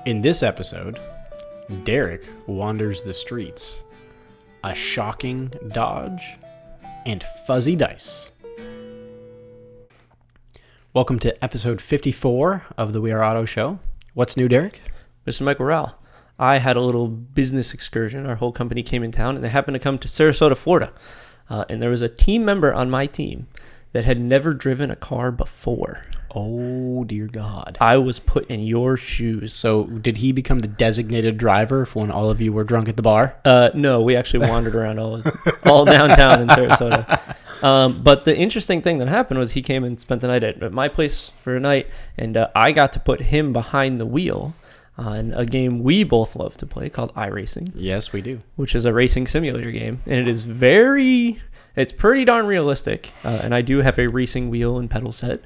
In this episode, Derek wanders the streets, a shocking dodge, and fuzzy dice. Welcome to episode 54 of the We Are Auto Show. What's new, Derek? Mr. Michael Rowell. I had a little business excursion. Our whole company came in town, and they happened to come to Sarasota, Florida. And there was a team member on my team that had never driven a car before. Oh, dear God. I was put in your shoes. So did he become the designated driver for when all of you were drunk at the bar? No, we actually wandered around all downtown in Sarasota. But the interesting thing that happened was he came and spent the night at my place for a night, and I got to put him behind the wheel on a game we both love to play called iRacing. Yes, we do. Which is a racing simulator game, and it is it's pretty darn realistic. And I do have a racing wheel and pedal set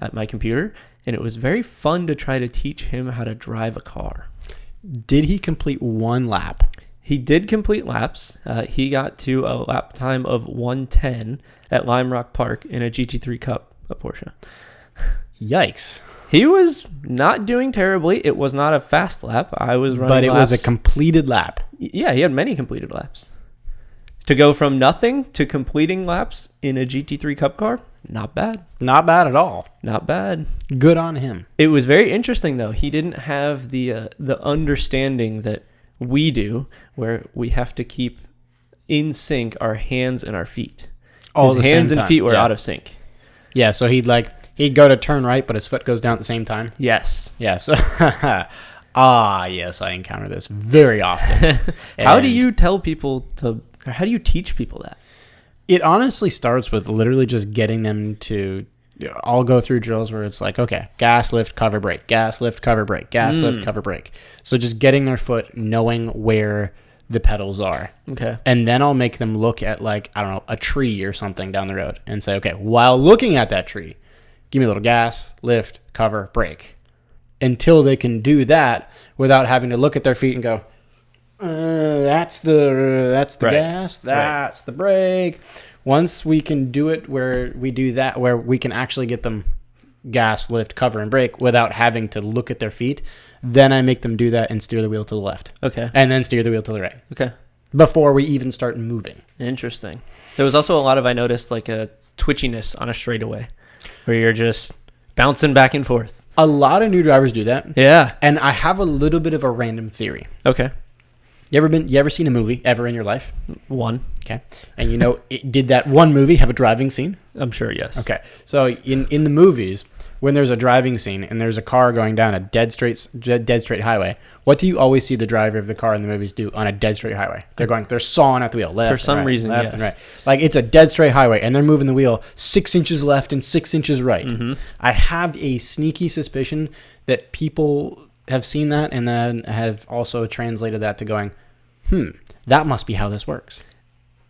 at my computer, and it was very fun to try to teach him how to drive a car. Did he complete one lap? He did complete laps. He got to a lap time of 1:10 at Lime Rock Park in a GT3 Cup, a Porsche. Yikes. He was not doing terribly. It was not a fast lap. I was running But it laps. was a completed lap. Yeah, he had many completed laps. To go from nothing to completing laps in a GT3 Cup car, not bad. Not bad at all. Not bad. Good on him. It was very interesting, though. He didn't have the understanding that we do, where we have to keep in sync our hands and our feet. All His hands and feet were out of sync. Yeah, so he'd go to turn right, but his foot goes down at the same time. Yes. Yes. Yes, I encounter this very often. How do you teach people that? It honestly starts with literally just getting them to, I'll go through drills where it's like, okay, gas, lift, cover, brake, gas, lift, cover, brake, gas, lift, cover, brake. So just getting their foot, knowing where the pedals are. Okay. And then I'll make them look at a tree or something down the road and say, okay, while looking at that tree, give me a little gas, lift, cover, brake. Until they can do that without having to look at their feet and go, that's the right. gas, that's the brake. Once we can do it where we do that, where we can actually get them gas, lift, cover, and brake without having to look at their feet, then I make them do that and steer the wheel to the left. Okay. And then steer the wheel to the right. Okay. Before we even start moving. Interesting. There was also a lot of, I noticed, like a twitchiness on a straightaway where you're just bouncing back and forth. A lot of new drivers do that. Yeah. And I have a little bit of a random theory. Okay. You ever seen a movie ever in your life? One. Okay. And did that one movie have a driving scene? I'm sure, yes. Okay. So in the movies, when there's a driving scene and there's a car going down a dead straight highway, what do you always see the driver of the car in the movies do on a dead straight highway? They're sawing at the wheel, left for some reason, left yes. and right. Like it's a dead straight highway and they're moving the wheel 6 inches left and 6 inches right. Mm-hmm. I have a sneaky suspicion that people have seen that and then have also translated that to going, that must be how this works.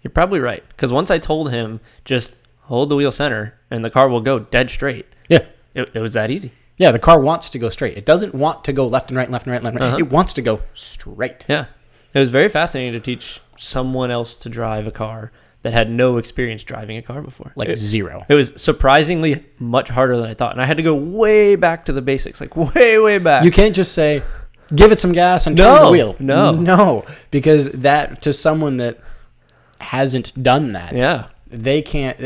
You're probably right. Because once I told him, just hold the wheel center and the car will go dead straight. Yeah. It was that easy. Yeah, the car wants to go straight. It doesn't want to go left and right, left and right, left and right. Uh-huh. It wants to go straight. Yeah. It was very fascinating to teach someone else to drive a car that had no experience driving a car before. Zero. It was surprisingly much harder than I thought. And I had to go way back to the basics, like way, way back. You can't just say, give it some gas and turn the wheel. No. Because that, to someone that hasn't done that, yeah, they can't,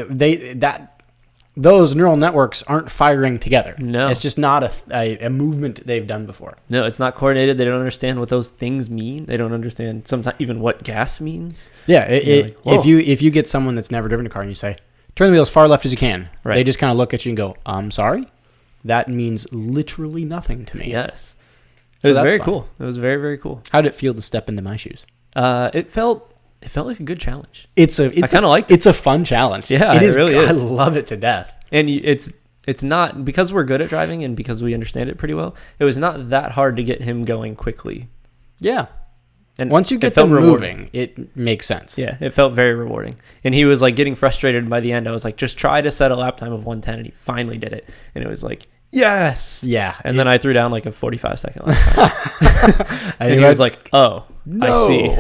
those neural networks aren't firing together. No. It's just not a movement they've done before. No, it's not coordinated. They don't understand what those things mean. They don't understand sometimes even what gas means. Yeah, if you get someone that's never driven a car and you say, turn the wheel as far left as you can, right. They just kind of look at you and go, I'm sorry? That means literally nothing to me. Yes. It was very cool. It was very, very cool. How did it feel to step into my shoes? It felt like a good challenge. I kind of liked it. It's a fun challenge. Yeah, it really is. I love it to death. And it's not, because we're good at driving and because we understand it pretty well, it was not that hard to get him going quickly. Yeah. And once you get them moving, it makes sense. Yeah, it felt very rewarding. And he was like getting frustrated by the end. I was like, just try to set a lap time of 1:10, and he finally did it. And it was like, yes. Yeah. And then I threw down like a 45-second lap time. And he was like, no. I see.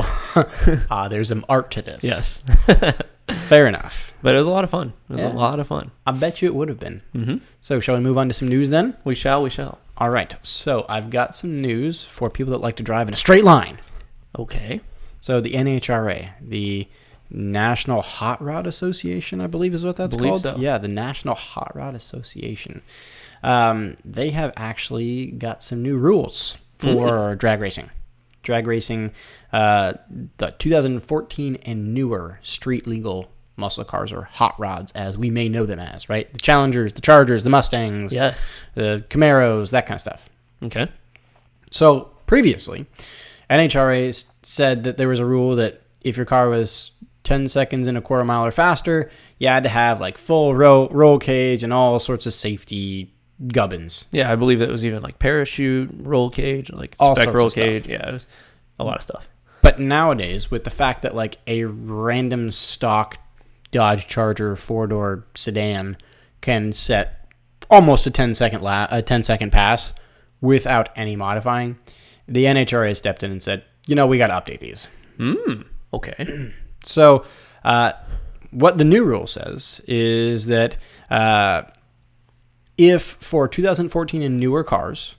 There's some art to this. Yes. Fair enough. But it was a lot of fun. It was a Yeah. lot of fun. I bet you it would have been. Mm-hmm. So shall we move on to some news then? We shall. We shall. All right. So I've got some news for people that like to drive in a straight line. Okay. So the NHRA, the National Hot Rod Association, I believe is what that's Believe called. so. Yeah, the National Hot Rod Association. They have actually got some new rules for drag racing. Drag racing, the 2014 and newer street legal muscle cars, or hot rods as we may know them as, right? The Challengers, the Chargers, the Mustangs, Yes. the Camaros, that kind of stuff. Okay. So previously, NHRA said that there was a rule that if your car was 10 seconds and a quarter mile or faster, you had to have like full roll cage and all sorts of safety gubbins. Yeah, I believe it was even like parachute, roll cage, like All spec sorts roll of stuff. cage. Yeah, it was a lot of stuff. But nowadays, with the fact that like a random stock Dodge Charger 4-door sedan can set almost a 10-second pass without any modifying, the NHRA stepped in and said, we got to update these. Okay. So what the new rule says is that if for 2014 and newer cars,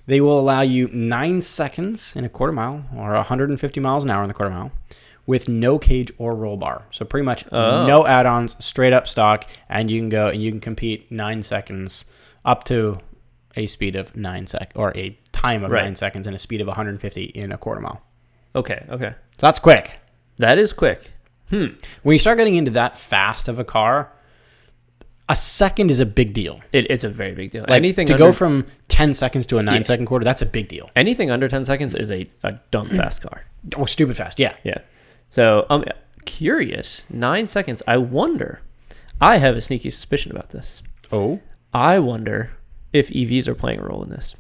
they will allow you 9 seconds in a quarter mile or 150 miles an hour in the quarter mile with no cage or roll bar. So pretty much no add-ons, straight up stock, and you can go and you can compete 9 seconds up to a speed of 9 seconds, or a time of 9 seconds and a speed of 150 in a quarter mile. Okay. So that's quick. That is quick. When you start getting into that fast of a car, a second is a big deal. It's a very big deal. Like, Anything to go from 10 seconds to a 9-second quarter, that's a big deal. anything under 10 seconds is a dumb fast car. Oh, stupid fast, yeah. Yeah. So I'm curious. 9 seconds. I wonder. I have a sneaky suspicion about this. Oh? I wonder if EVs are playing a role in this.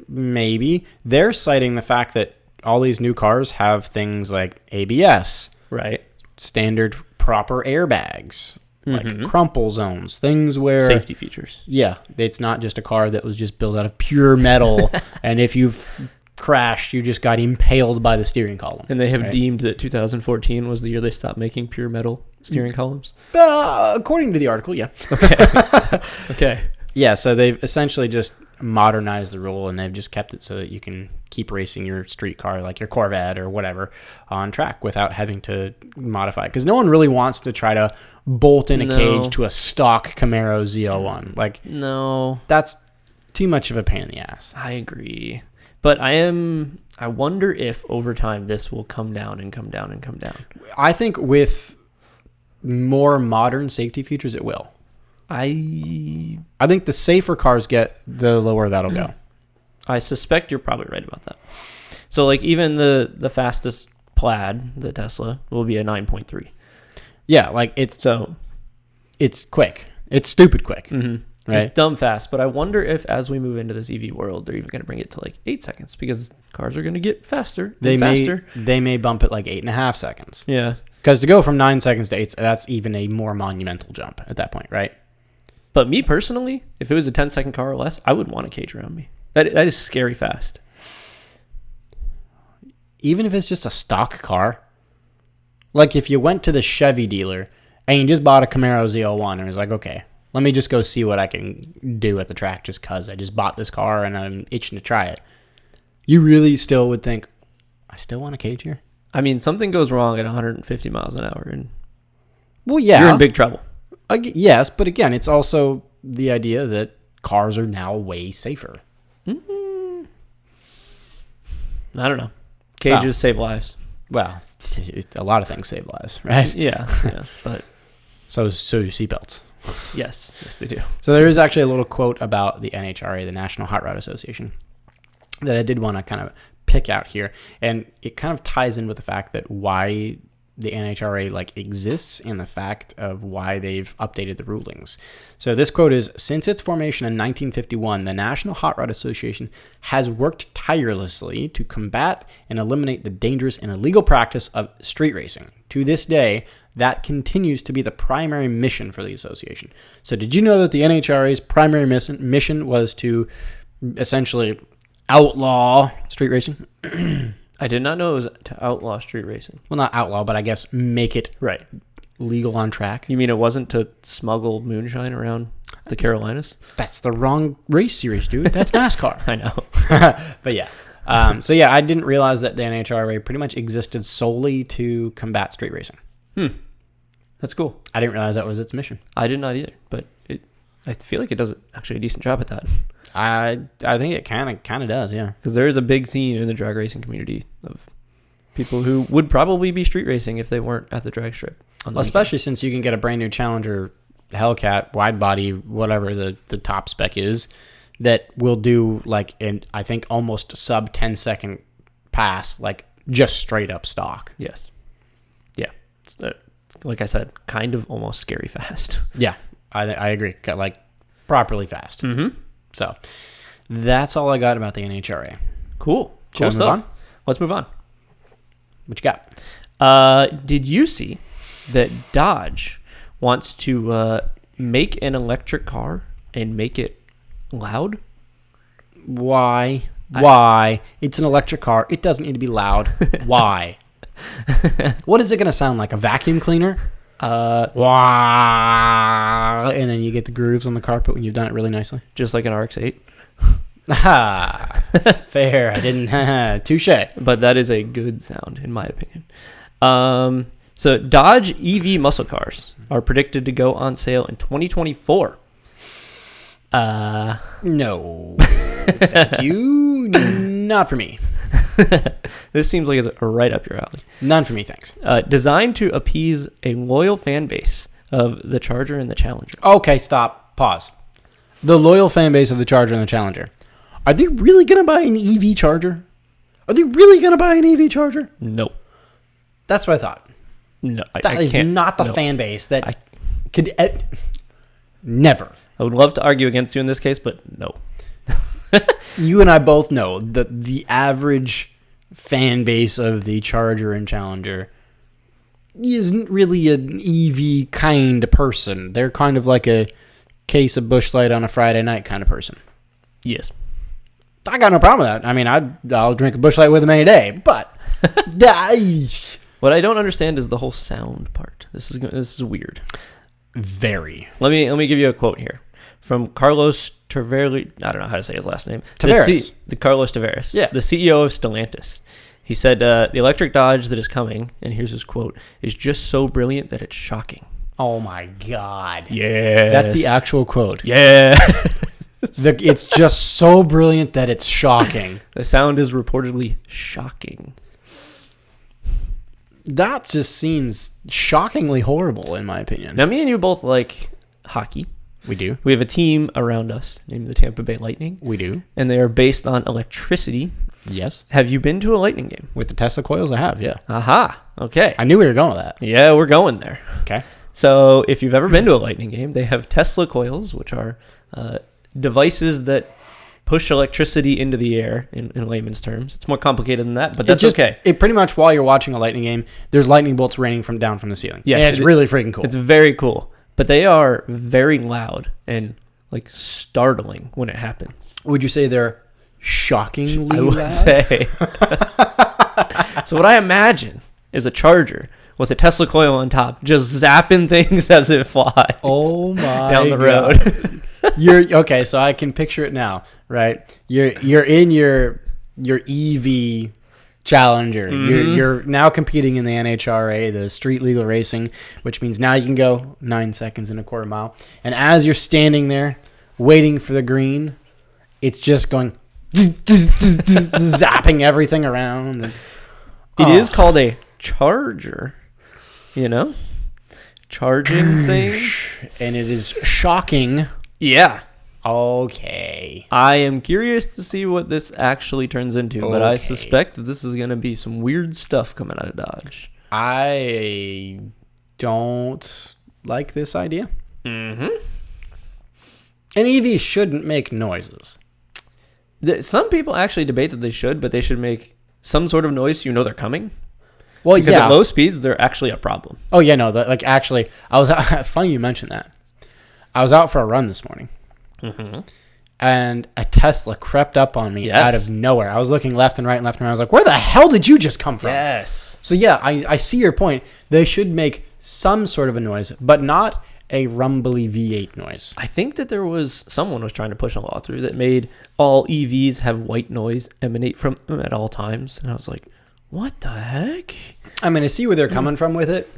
Maybe. They're citing the fact that all these new cars have things like ABS, Right. standard proper airbags, like crumple zones, things where... Safety features. Yeah, it's not just a car that was just built out of pure metal, and if you've crashed, you just got impaled by the steering column. And they have deemed that 2014 was the year they stopped making pure metal steering columns. According to the article, yeah. Okay. Yeah, so they've essentially just modernized the rule, and they've just kept it so that you can keep racing your street car, like your Corvette or whatever, on track without having to modify it. Because no one really wants to try to bolt in a cage to a stock Camaro Z01. Like, no, that's too much of a pain in the ass. I agree. But I wonder if over time this will come down and come down and come down. I think with more modern safety features, it will. I think the safer cars get, the lower that'll go. I suspect you're probably right about that. So like even the fastest Plaid, the Tesla, will be a 9.3. Yeah, like it's quick. It's stupid quick. Mm-hmm. Right? It's dumb fast, but I wonder if as we move into this EV world, they're even going to bring it to like 8 seconds because cars are going to get faster and faster. They may bump it like 8.5 seconds. Yeah. Because to go from 9 seconds to 8, that's even a more monumental jump at that point, right? But me personally, if it was a 10-second car or less, I would want a cage around me. That is scary fast. Even if it's just a stock car. Like if you went to the Chevy dealer and you just bought a Camaro Z01 and was like, okay, let me just go see what I can do at the track just because I just bought this car and I'm itching to try it. You really still would think, I still want a cage here? I mean, something goes wrong at 150 miles an hour and well, yeah, you're in big trouble. Yes, but again, it's also the idea that cars are now way safer. I don't know. Cages save lives. Well, a lot of things save lives, right? Yeah, but so do seatbelts. yes, they do. So there is actually a little quote about the NHRA, the National Hot Rod Association, that I did want to kind of pick out here, and it kind of ties in with the fact that why the NHRA exists and the fact of why they've updated the rulings. So this quote is, since its formation in 1951, the National Hot Rod Association has worked tirelessly to combat and eliminate the dangerous and illegal practice of street racing. To this day, that continues to be the primary mission for the association. So did you know that the NHRA's primary mission was to essentially outlaw street racing? I did not know it was to outlaw street racing. Well, not outlaw, but I guess make it right legal on track. You mean it wasn't to smuggle moonshine around the Carolinas? That's the wrong race series, dude. That's NASCAR. I know. But yeah. So yeah, I didn't realize that the NHRA pretty much existed solely to combat street racing. That's cool. I didn't realize that was its mission. I did not either, but I feel like it does actually a decent job at that. I think it kind of does, yeah. Because there is a big scene in the drag racing community of people who would probably be street racing if they weren't at the drag strip. Well, especially since you can get a brand new Challenger Hellcat wide body, whatever the top spec is, that will do like I think almost sub 10-second pass, like just straight up stock. Yes. Yeah. It's like I said, kind of almost scary fast. Yeah, I agree. Like properly fast. Mm-hmm. So that's all I got about the NHRA. Cool. Shall we move on? Let's move on. What you got? Did you see that Dodge wants to make an electric car and make it loud? Why? Why? It's an electric car. It doesn't need to be loud. Why? What is it going to sound like? A vacuum cleaner? Wah! And then you get the grooves on the carpet when you've done it really nicely. Just like an RX-8. Fair. I didn't. Touche. But that is a good sound, in my opinion. So Dodge EV muscle cars are predicted to go on sale in 2024. No. Thank you. Not for me. This seems like it's right up your alley. None for me, thanks. Designed to appease a loyal fan base of the Charger and the Challenger. Okay, stop. Pause. The loyal fan base of the Charger and the Challenger. Are they really going to buy an EV Charger? Are they really going to buy an EV Charger? No. That's what I thought. No. That is not the fan base that could... never. I would love to argue against you in this case, but no. You and I both know that the average fan base of the Charger and Challenger isn't really an EV kind of person. They're kind of like a case of Busch Light on a Friday night kind of person. Yes. I got no problem with that. I mean, I'll drink a Busch Light with them any day, but... What I don't understand is the whole sound part. This is weird. Very. Let me give you a quote here from Carlos Tavares. I don't know how to say his last name. Tavares. The Carlos Tavares. Yeah. The CEO of Stellantis. He said, the electric Dodge that is coming, and here's his quote, is just so brilliant that it's shocking. Oh my God. Yeah. That's the actual quote. Yeah. It's just so brilliant that it's shocking. The sound is reportedly shocking. That just seems shockingly horrible, in my opinion. Now, me and you both like hockey. We do. We have a team around us named the Tampa Bay Lightning. We do. And they are based on electricity. Yes. Have you been to a Lightning game? With the Tesla coils, I have, yeah. Aha. Okay. I knew we were going with that. Yeah, we're going there. Okay. So if you've ever been to a Lightning game, they have Tesla coils, which are devices that push electricity into the air, in layman's terms. It's more complicated than that, but that's okay. It pretty much, while you're watching a Lightning game, there's lightning bolts raining down from the ceiling. Yes, and it's really freaking cool. It's very cool. But they are very loud and like startling when it happens. Would you say they're shockingly I would loud? say. So what I imagine is a Charger with a Tesla coil on top, just zapping things as it flies. Oh my down the God. road. You're okay, so I can picture it now, right? You're in your EV Challenger. Mm-hmm. You're now competing in the NHRA, the street legal racing, which means now you can go 9 seconds and a quarter mile. And as you're standing there waiting for the green, it's just going zapping everything around. And, It is called a Charger, you know? Charging things. And it is shocking. Yeah. Okay. I am curious to see what this actually turns into, but I Okay. suspect that this is going to be some weird stuff coming out of Dodge. I don't like this idea. Mm-hmm. An EV shouldn't make noises. Some people actually debate that they should, but they should make some sort of noise so you know they're coming. Well, Because yeah. at low speeds, they're actually a problem. Oh yeah, no. Actually, I was funny you mentioned that. I was out for a run this morning, and a Tesla crept up on me out of nowhere. I was looking left and right and left and right. I was like, "Where the hell did you just come from?" Yes. So yeah, I see your point. They should make some sort of a noise, but not a rumbly V8 noise. I think that someone was trying to push a law through that made all EVs have white noise emanate from them at all times. And I was like, what the heck? I mean, I see where they're coming from with it,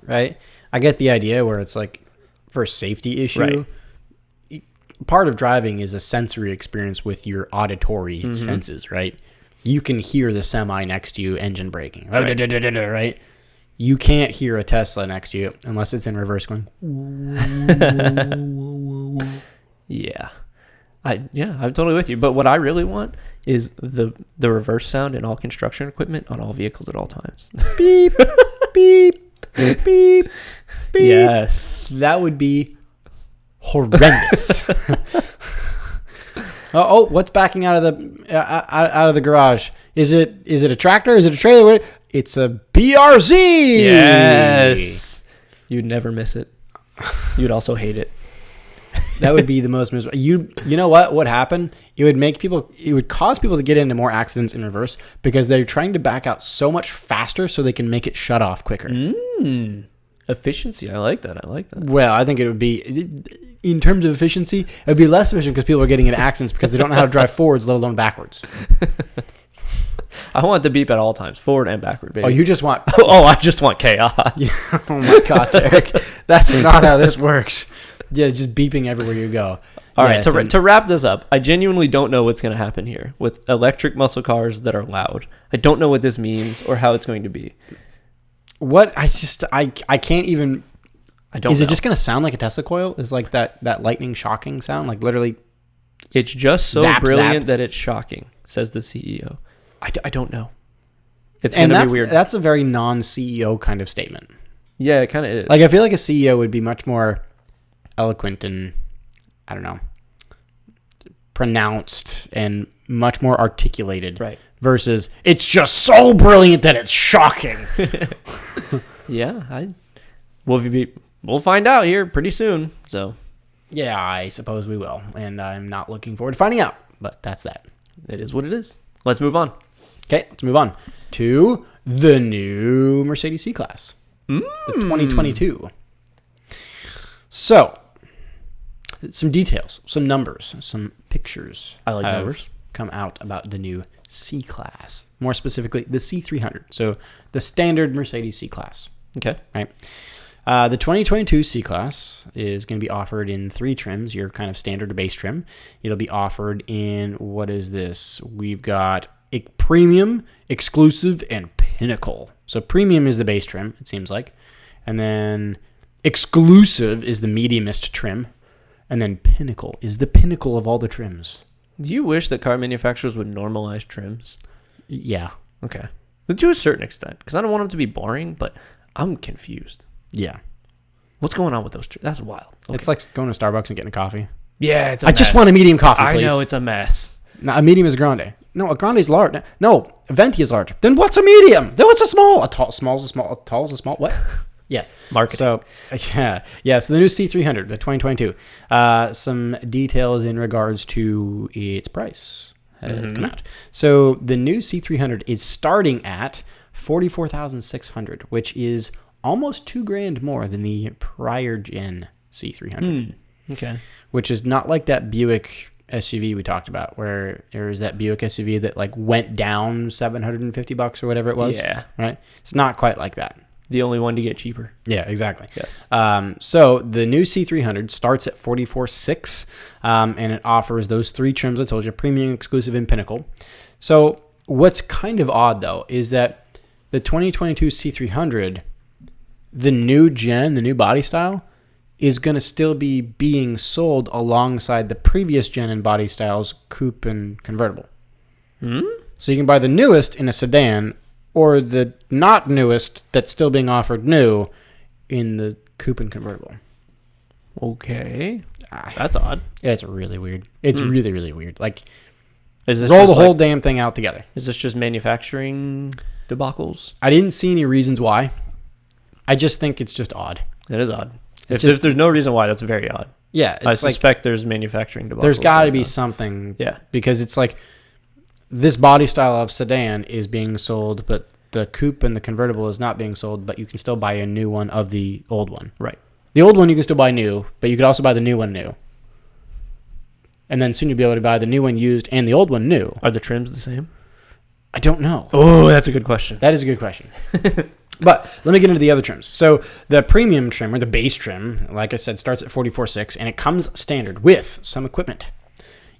right? I get the idea where it's like for a safety issue. Right. Part of driving is a sensory experience with your auditory senses, right? You can hear the semi next to you engine braking, right? You can't hear a Tesla next to you unless it's in reverse going. Yeah. I'm totally with you. But what I really want is the reverse sound in all construction equipment on all vehicles at all times. Beep, beep, beep, beep. Yes. That would be horrendous. What's backing out of the garage? Is it a tractor? Is it a trailer? It's a BRZ. Yes. You'd never miss it. You'd also hate it. That would be the most miserable. You know what would happen? It would cause people to get into more accidents in reverse because they're trying to back out so much faster so they can make it shut off quicker. Efficiency. I like that. Well, I think it would be, in terms of efficiency, it would be less efficient because people are getting into accidents because they don't know how to drive forwards, let alone backwards. I want the beep at all times, forward and backward, baby. Oh, you just want... I just want chaos. Oh, my God, Derek. That's not how this works. Yeah, just beeping everywhere you go. All right, to wrap this up, I genuinely don't know what's going to happen here with electric muscle cars that are loud. I don't know what this means or how it's going to be. What? I can't even... I don't know. Is it just going to sound like a Tesla coil? Is like that lightning shocking sound? Like literally... It's just so zap, brilliant zap. that it's shocking, says the CEO. I don't know. It's going to be weird. That's a very non-CEO kind of statement. Yeah, it kind of is. Like, I feel like a CEO would be much more eloquent and, I don't know, pronounced and much more articulated. Right. Versus, it's just so brilliant that it's shocking. Yeah. We'll find out here pretty soon. So. Yeah, I suppose we will. And I'm not looking forward to finding out. But that's that. It is what it is. Let's move on. Okay, let's move on to the new Mercedes C Class. The 2022. So, some details, some numbers, some pictures. I like numbers. Come out about the new C Class. More specifically, the C300. So, the standard Mercedes C Class. Okay. Right. The 2022 C Class is going to be offered in 3 trims, your kind of standard base trim. It'll be offered in, what is this? We've got a Premium, Exclusive, and Pinnacle. So Premium is the base trim, it seems like. And then Exclusive is the mediumest trim. And then Pinnacle is the pinnacle of all the trims. Do you wish that car manufacturers would normalize trims? Yeah. Okay. But to a certain extent, because I don't want them to be boring, but I'm confused. Yeah. What's going on with those trims? That's wild. Okay. It's like going to Starbucks and getting a coffee. Yeah, it's a I mess. just want a medium coffee, please. I know, it's a mess. No, a medium is a grande. No, a grande is large. No, a venti is large. Then what's a medium? Then what's a small? A tall, small is a small. A tall is a small. What? Yeah. Marketing. So, yeah. So the new C300, the 2022. Some details in regards to its price have come out. So the new C300 is starting at $44,600, which is almost $2,000 more than the prior gen C300. Okay. Which is not like that Buick SUV we talked about, where there was that Buick SUV that like went down $750 or whatever it was. Yeah. Right. It's not quite like that. The only one to get cheaper. Yeah, exactly. Yes. So the new C300 starts at $44,600, and it offers those 3 trims I told you: Premium, Exclusive, and Pinnacle. So what's kind of odd though is that the 2022 C300, the new gen, the new body style, is going to still be being sold alongside the previous gen and body styles, coupe and convertible. So you can buy the newest in a sedan, or the not newest that's still being offered new in the coupe and convertible. Okay. That's odd. It's really weird. It's really, really weird. Like, Is this roll the whole damn thing out together. Is this just manufacturing debacles? I didn't see any reasons why. I just think it's just odd. It is odd. If just- there's no reason why, that's very odd. Yeah, I it's like suspect there's manufacturing debacles. there's got to going be on. something. Yeah. Because it's like this body style of sedan is being sold, but the coupe and the convertible is not being sold, but you can still buy a new one of the old one. Right. The old one you can still buy new, but you could also buy the new one new. And then soon you'll be able to buy the new one used and the old one new. Are the trims the same? I don't know. Oh, that's a good question. That is a good question. But let me get into the other trims. So the premium trim, or the base trim, like I said, starts at $44,600, and it comes standard with some equipment.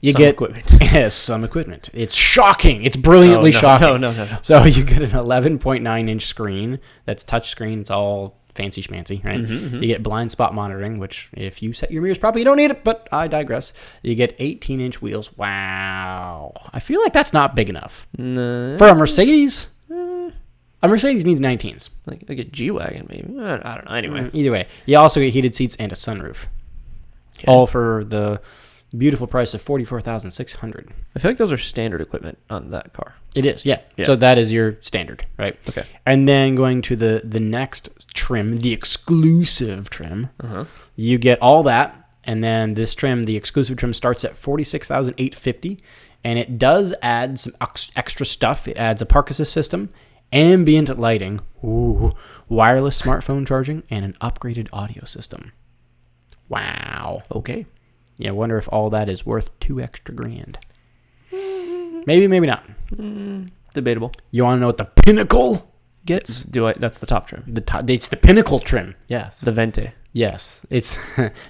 You Some get equipment. Yes, some equipment. It's shocking. It's brilliantly shocking. No. So you get an 11.9-inch screen that's touch screen. It's all fancy schmancy, right? You get blind spot monitoring, which if you set your mirrors properly, you don't need it, but I digress. You get 18-inch wheels. Wow. I feel like that's not big enough. No. For a Mercedes, a Mercedes needs 19s. Like a G-Wagon, maybe. I don't know. Anyway. Either way. You also get heated seats and a sunroof. Okay. All for the beautiful price of $44,600. I feel like those are standard equipment on that car. It is, yeah. Yeah. So that is your standard, right? Okay. And then going to the next trim, the exclusive trim, you get all that. And then this trim, the exclusive trim, starts at $46,850, and it does add some extra stuff. It adds a park assist system, ambient lighting, wireless smartphone charging, and an upgraded audio system. Wow. Okay. Yeah, I wonder if all that is worth $2 extra grand. Maybe, maybe not. Debatable. You want to know what the Pinnacle gets? That's the top trim. It's the Pinnacle trim. Yes. The Vente. Yes. It's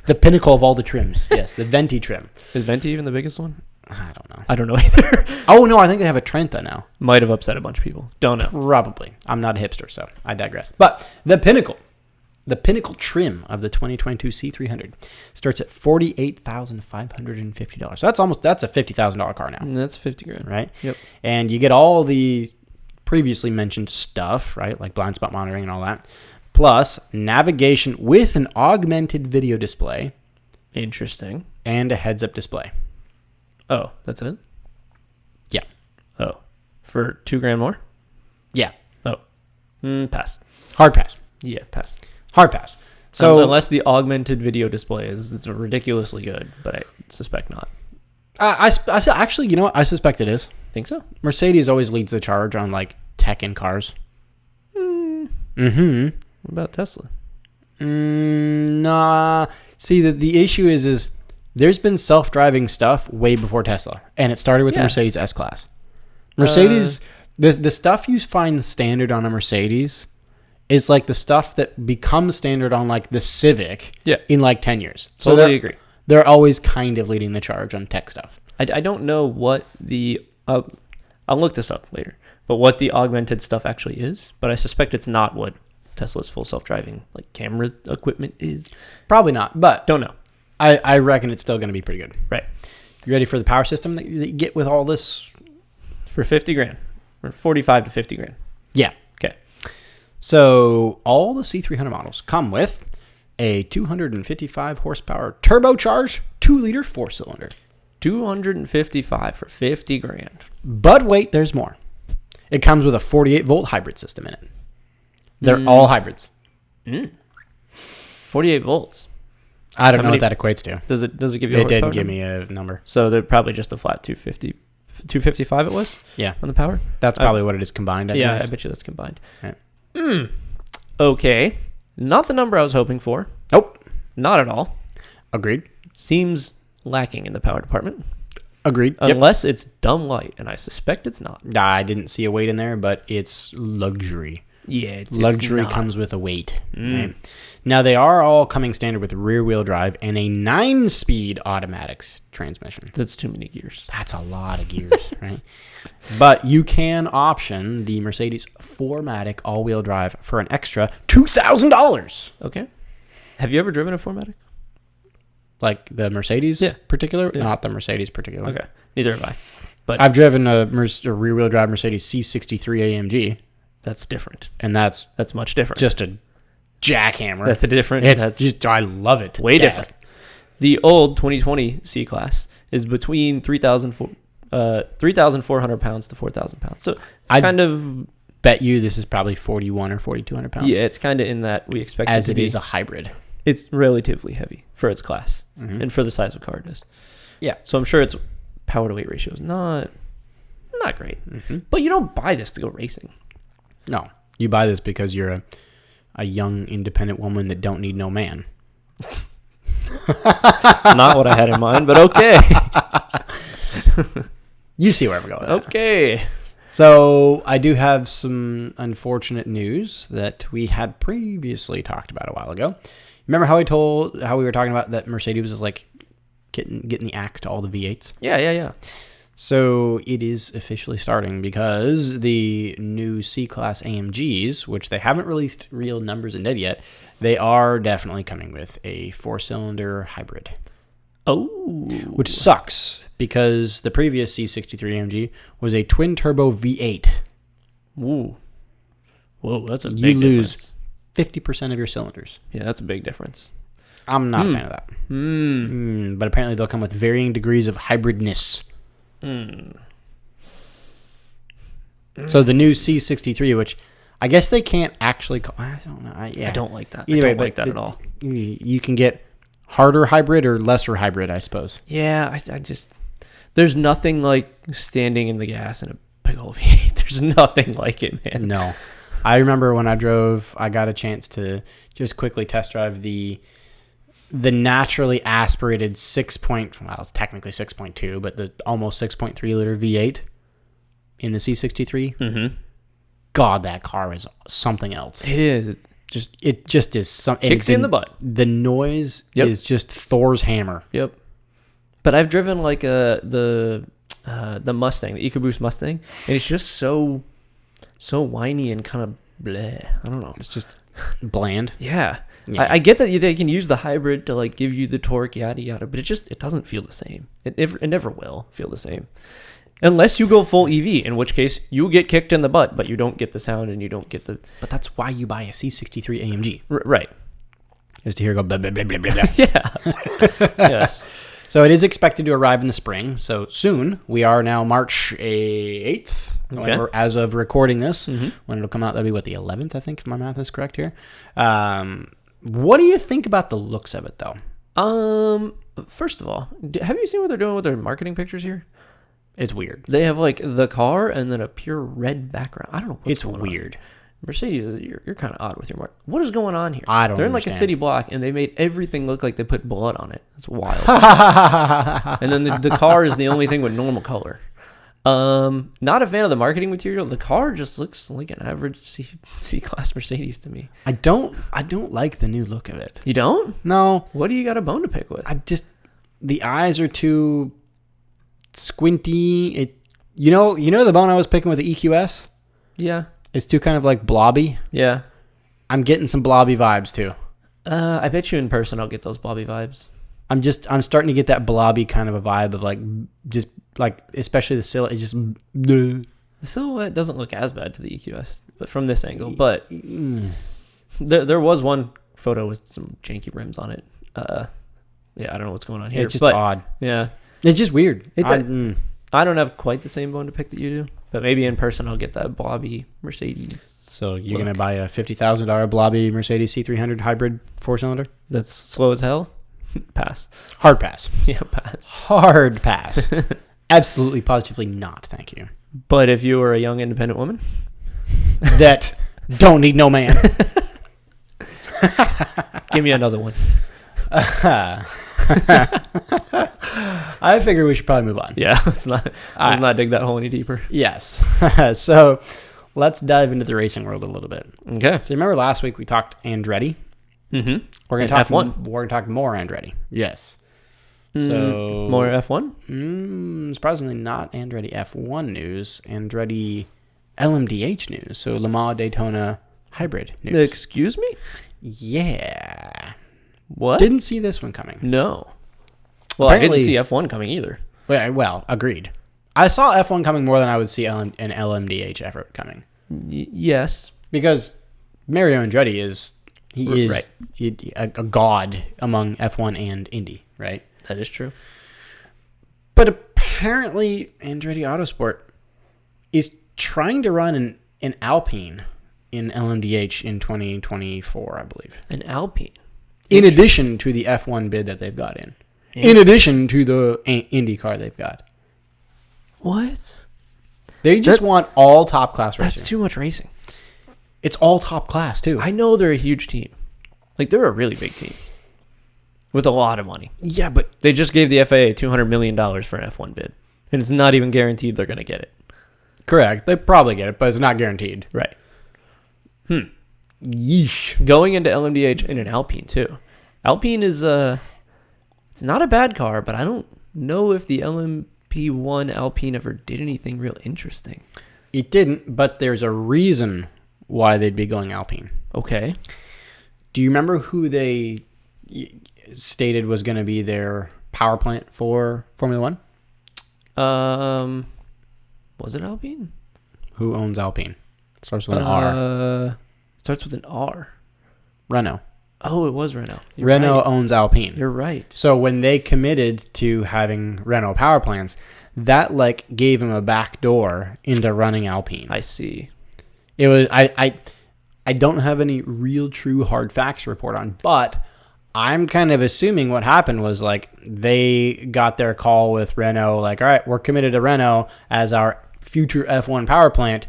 the pinnacle of all the trims. Yes, the Venti trim. Is Vente even the biggest one? I don't know. I don't know either. Oh, no, I think they have a Trenta now. Might have upset a bunch of people. Don't know. Probably. I'm not a hipster, so I digress. But the Pinnacle trim of the 2022 C300 starts at $48,550. So that's a $50,000 car now. That's 50 grand. Right? Yep. And you get all the previously mentioned stuff, right? Like blind spot monitoring and all that. Plus navigation with an augmented video display. Interesting. And a heads-up display. Oh, that's it? Yeah. Oh. For $2 grand more? Yeah. Oh. Pass. Hard pass. Yeah, pass. Hard pass. So unless the augmented video display is ridiculously good, but I suspect not. I actually, you know what? I suspect it is. Think so? Mercedes always leads the charge on like tech in cars. What about Tesla? Nah. See, the issue is there's been self-driving stuff way before Tesla, and it started with the Mercedes S Class. Mercedes, the stuff you find standard on a Mercedes is like the stuff that becomes standard on like the Civic in like 10 years. So Totally agree. They're always kind of leading the charge on tech stuff. I don't know what the... I'll look this up later, but what the augmented stuff actually is, but I suspect it's not what Tesla's full self-driving like camera equipment is. Probably not, but Don't know. I reckon it's still going to be pretty good. Right. You ready for the power system that you get with all this? For 50 grand. Or 45 to 50 grand. Yeah. Okay. So all the C300 models come with a 255 horsepower turbocharged 2-liter 4-cylinder. 255 for 50 grand. But wait, there's more. It comes with a 48-volt hybrid system in it. They're all hybrids. 48 volts. I don't know what that equates to. Does it give you a It didn't horsepower give number? me a number. So they're probably just a flat 255 it was? Yeah. On the power? That's probably what it is combined. I Yeah, guess. I bet you that's combined. Right. Okay. Not the number I was hoping for. Nope. Not at all. Agreed. Seems lacking in the power department. Agreed. Yep. Unless it's dumb light, and I suspect it's not. I didn't see a weight in there, but it's luxury. Yeah, it's Luxury not. comes with a weight. Right? Now, they are all coming standard with rear-wheel drive and a 9-speed automatic transmission. That's too many gears. That's a lot of gears, right? But you can option the Mercedes 4MATIC all-wheel drive for an extra $2,000. Okay. Have you ever driven a 4MATIC? Like the Mercedes particular? Yeah. Not the Mercedes particular. Okay. Neither have I. But I've driven a rear-wheel drive Mercedes C63 AMG, that's different. and that's That's much different. just a jackhammer. That's a different. It's just, I love it. to way death. different. The old 2020 C Class is between 3,400 pounds to 4,000 pounds. So it's kind of... Bet you this is probably 41 or 4,200 pounds. Yeah, it's kind of in that we expect as it to it be. is a hybrid. It's relatively heavy for its class and for the size of car it is. Yeah. So I'm sure its power to weight ratio is not great. But you don't buy this to go racing. No, you buy this because you're a young, independent woman that don't need no man. Not what I had in mind, but okay. You see where we're going. Okay. So I do have some unfortunate news that we had previously talked about a while ago. Remember how we were talking about that Mercedes was like getting the axe to all the V8s? Yeah. So it is officially starting because the new C Class AMGs, which they haven't released real numbers in data yet, they are definitely coming with a 4-cylinder hybrid. Oh. Which sucks because the previous C63 AMG was a twin-turbo V8. Ooh. Whoa, that's a big You lose difference. 50% of your cylinders. Yeah, that's a big difference. I'm not a fan of that. But apparently they'll come with varying degrees of hybridness. So the new C63, which I guess they can't actually call... I don't know. I don't like that. Either I way, don't like that at all. You can get harder hybrid or lesser hybrid, I suppose. Yeah, I just... There's nothing like standing in the gas in a big old V8. There's nothing like it, man. No. I remember when I got a chance to just quickly test drive the naturally aspirated it's technically 6.2, but the almost 6.3 liter V8 in the C63. Mm-hmm. God, that car is something else. It is. It just is something. Kicks you in the butt. The noise is just Thor's hammer. Yep. But I've driven like the Mustang, the EcoBoost Mustang, and it's just so whiny and kind of bleh. I don't know. It's just bland. Yeah. Yeah. I get that they can use the hybrid to like give you the torque, yada yada, but it doesn't feel the same. It never will feel the same, unless you go full EV, in which case you get kicked in the butt, but you don't get the sound and you don't get the. But that's why you buy a C63 AMG. Right. Is to hear go blah blah blah blah blah. Blah. Yeah. Yes. So it is expected to arrive in the spring. So soon. We are now March 8th. Okay. As of recording this. Mm-hmm. When it'll come out, that'll be the 11th, I think, if my math is correct here. What do you think about the looks of it, though? First of all, have you seen what they're doing with their marketing pictures here? It's weird. They have like the car and then a pure red background. I don't know what's It's going weird. on. Mercedes, you're kind of odd with your mark. What is going on here? I don't They're in like a understand. city block and they made everything look like they put blood on it. It's wild. And then the car is the only thing with normal color. Not a fan of the marketing material. The car just looks like an average C Class Mercedes to me. I don't like the new look of it. You don't? No. What do you got a bone to pick with? The eyes are too squinty. You know the bone I was picking with the EQS? Yeah. It's too kind of like blobby. Yeah. I'm getting some blobby vibes too. I bet you in person I'll get those blobby vibes. I'm starting to get that blobby kind of a vibe of like, just like, especially the silhouette. It's just, the silhouette doesn't look as bad to the EQS, but from this angle. But there was one photo with some janky rims on it. Yeah, I don't know what's going on here. It's just odd. Yeah. It's just weird. I don't have quite the same bone to pick that you do, but maybe in person I'll get that blobby Mercedes. So you're going to buy a $50,000 blobby Mercedes C300 hybrid 4-cylinder? That's slow as hell? Pass. Hard pass. Yeah, pass. Hard pass. Absolutely, positively not. Thank you. But if you were a young independent woman that don't need no man. Give me another one. I figure we should probably move on. Yeah, let's not dig that hole any deeper. Yes. So let's dive into the racing world a little bit. Okay. So remember last week we talked Andretti? Mm-hmm. We're going to talk F1. We're going to talk more Andretti. Yes. So more F1? Surprisingly not Andretti F1 news. Andretti LMDh news. So Le Mans Daytona hybrid news. Excuse me? Yeah. What? Didn't see this one coming. No. Well, Apparently, I didn't see F1 coming either. Well, agreed. I saw F1 coming more than I would see an LMDh effort coming. Yes. Because Mario Andretti is Right. a god among F1 and Indy, right? That is true. But apparently Andretti Autosport is trying to run an Alpine in LMDh in 2024, I believe. An Alpine? In addition to the F1 bid that they've got in. In addition to the Indy car they've got. What? They just want all top class racing. That's too much racing. It's all top class too. I know they're a huge team. Like, they're a really big team with a lot of money. Yeah, but They just gave the FAA $200 million for an F1 bid, and it's not even guaranteed they're going to get it. correct. They probably get it, but it's not guaranteed. Right. Yeesh. Going into LMDh in an Alpine, too. Alpine is, it's not a bad car, but I don't know if the LMP1 Alpine ever did anything real interesting. It didn't, but there's a reason why they'd be going Alpine. Okay. Do you remember who they stated was going to be their power plant for Formula One? Was it Alpine? Who owns Alpine? Starts with an R. Starts with an R. Renault. Oh, it was Renault. You're Renault right. owns Alpine. You're right. So when they committed to having Renault power plants, that like gave them a back door into running Alpine. I see. It was I don't have any real true hard facts to report on, but I'm kind of assuming what happened was like they got their call with Renault, like, all right, we're committed to Renault as our future F1 power plant.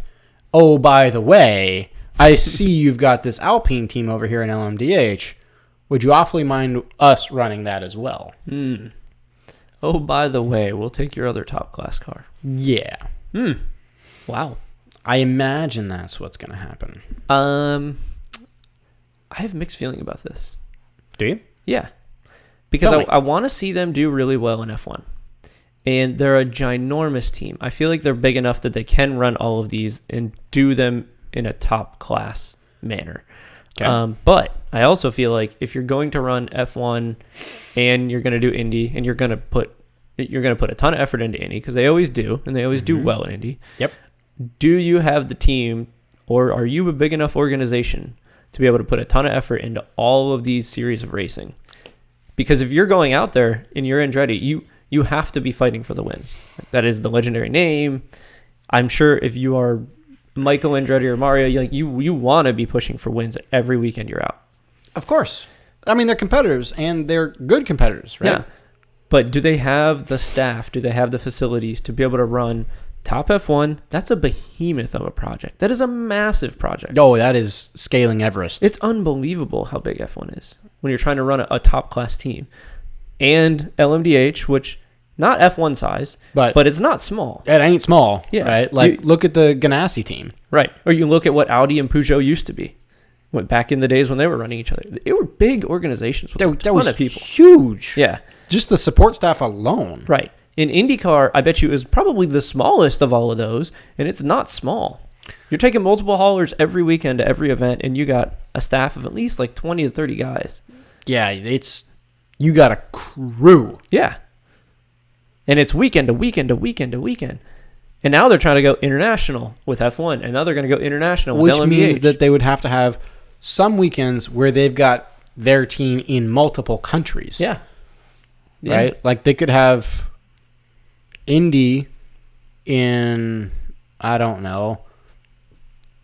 Oh, by the way, I see you've got this Alpine team over here in LMDh. Would you awfully mind us running that as well? Oh, by the way, we'll take your other top class car. Yeah. Wow. I imagine that's what's going to happen. I have mixed feeling about this. Do you? Yeah. Because Tell me. I want to see them do really well in F1. And they're a ginormous team. I feel like they're big enough that they can run all of these and do them in a top class manner. Okay. But I also feel like if you're going to run F1 and you're going to do Indy and you're going to put a ton of effort into Indy, because they always do, and they always do well in Indy. Yep. Do you have the team, or are you a big enough organization to be able to put a ton of effort into all of these series of racing? Because if you're going out there and you're Andretti, you have to be fighting for the win. That is the legendary name. I'm sure if you are Michael Andretti or Mario, you want to be pushing for wins every weekend you're out. Of course. I mean, they're competitors, and they're good competitors, right? Yeah. But do they have the staff? Do they have the facilities to be able to run top F1? That's a behemoth of a project. That is a massive project. Oh, that is scaling Everest. It's unbelievable how big F1 is when you're trying to run a top class team. And LMDh, which not F1 size, but it's not small. It ain't small, Yeah. right? Like, look at the Ganassi team. Right. Or you look at what Audi and Peugeot used to be. Back in the days when they were running each other. They were big organizations with a ton of people. Huge. Yeah. Just the support staff alone. Right. In IndyCar, I bet you is probably the smallest of all of those, and it's not small. You're taking multiple haulers every weekend to every event, and you got a staff of at least like 20 to 30 guys. Yeah, you got a crew. Yeah. And it's weekend to weekend to weekend to weekend. And now they're trying to go international with F1, and now they're going to go international with LMDh. Which means that they would have to have some weekends where they've got their team in multiple countries. Yeah. Right? Like they could have Indy in, I don't know,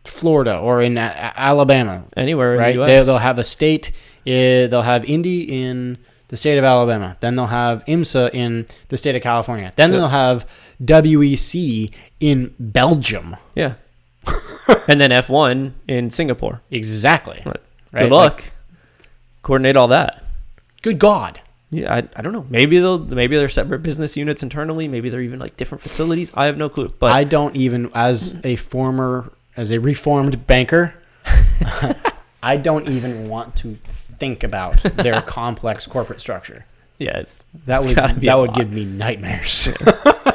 Florida or in Alabama. Anywhere right? in the US. They'll have a state. They'll have Indy in the state of Alabama. Then they'll have IMSA in the state of California. Then they'll have WEC in Belgium. Yeah. And then F1 in Singapore. Exactly. Right. Right? Good luck. Coordinate all that. Good God. Yeah, I don't know. Maybe they're separate business units internally. Maybe they're even like different facilities. I have no clue. But I don't even, as a reformed banker, I don't even want to think about their complex corporate structure. yeah, That would give me nightmares.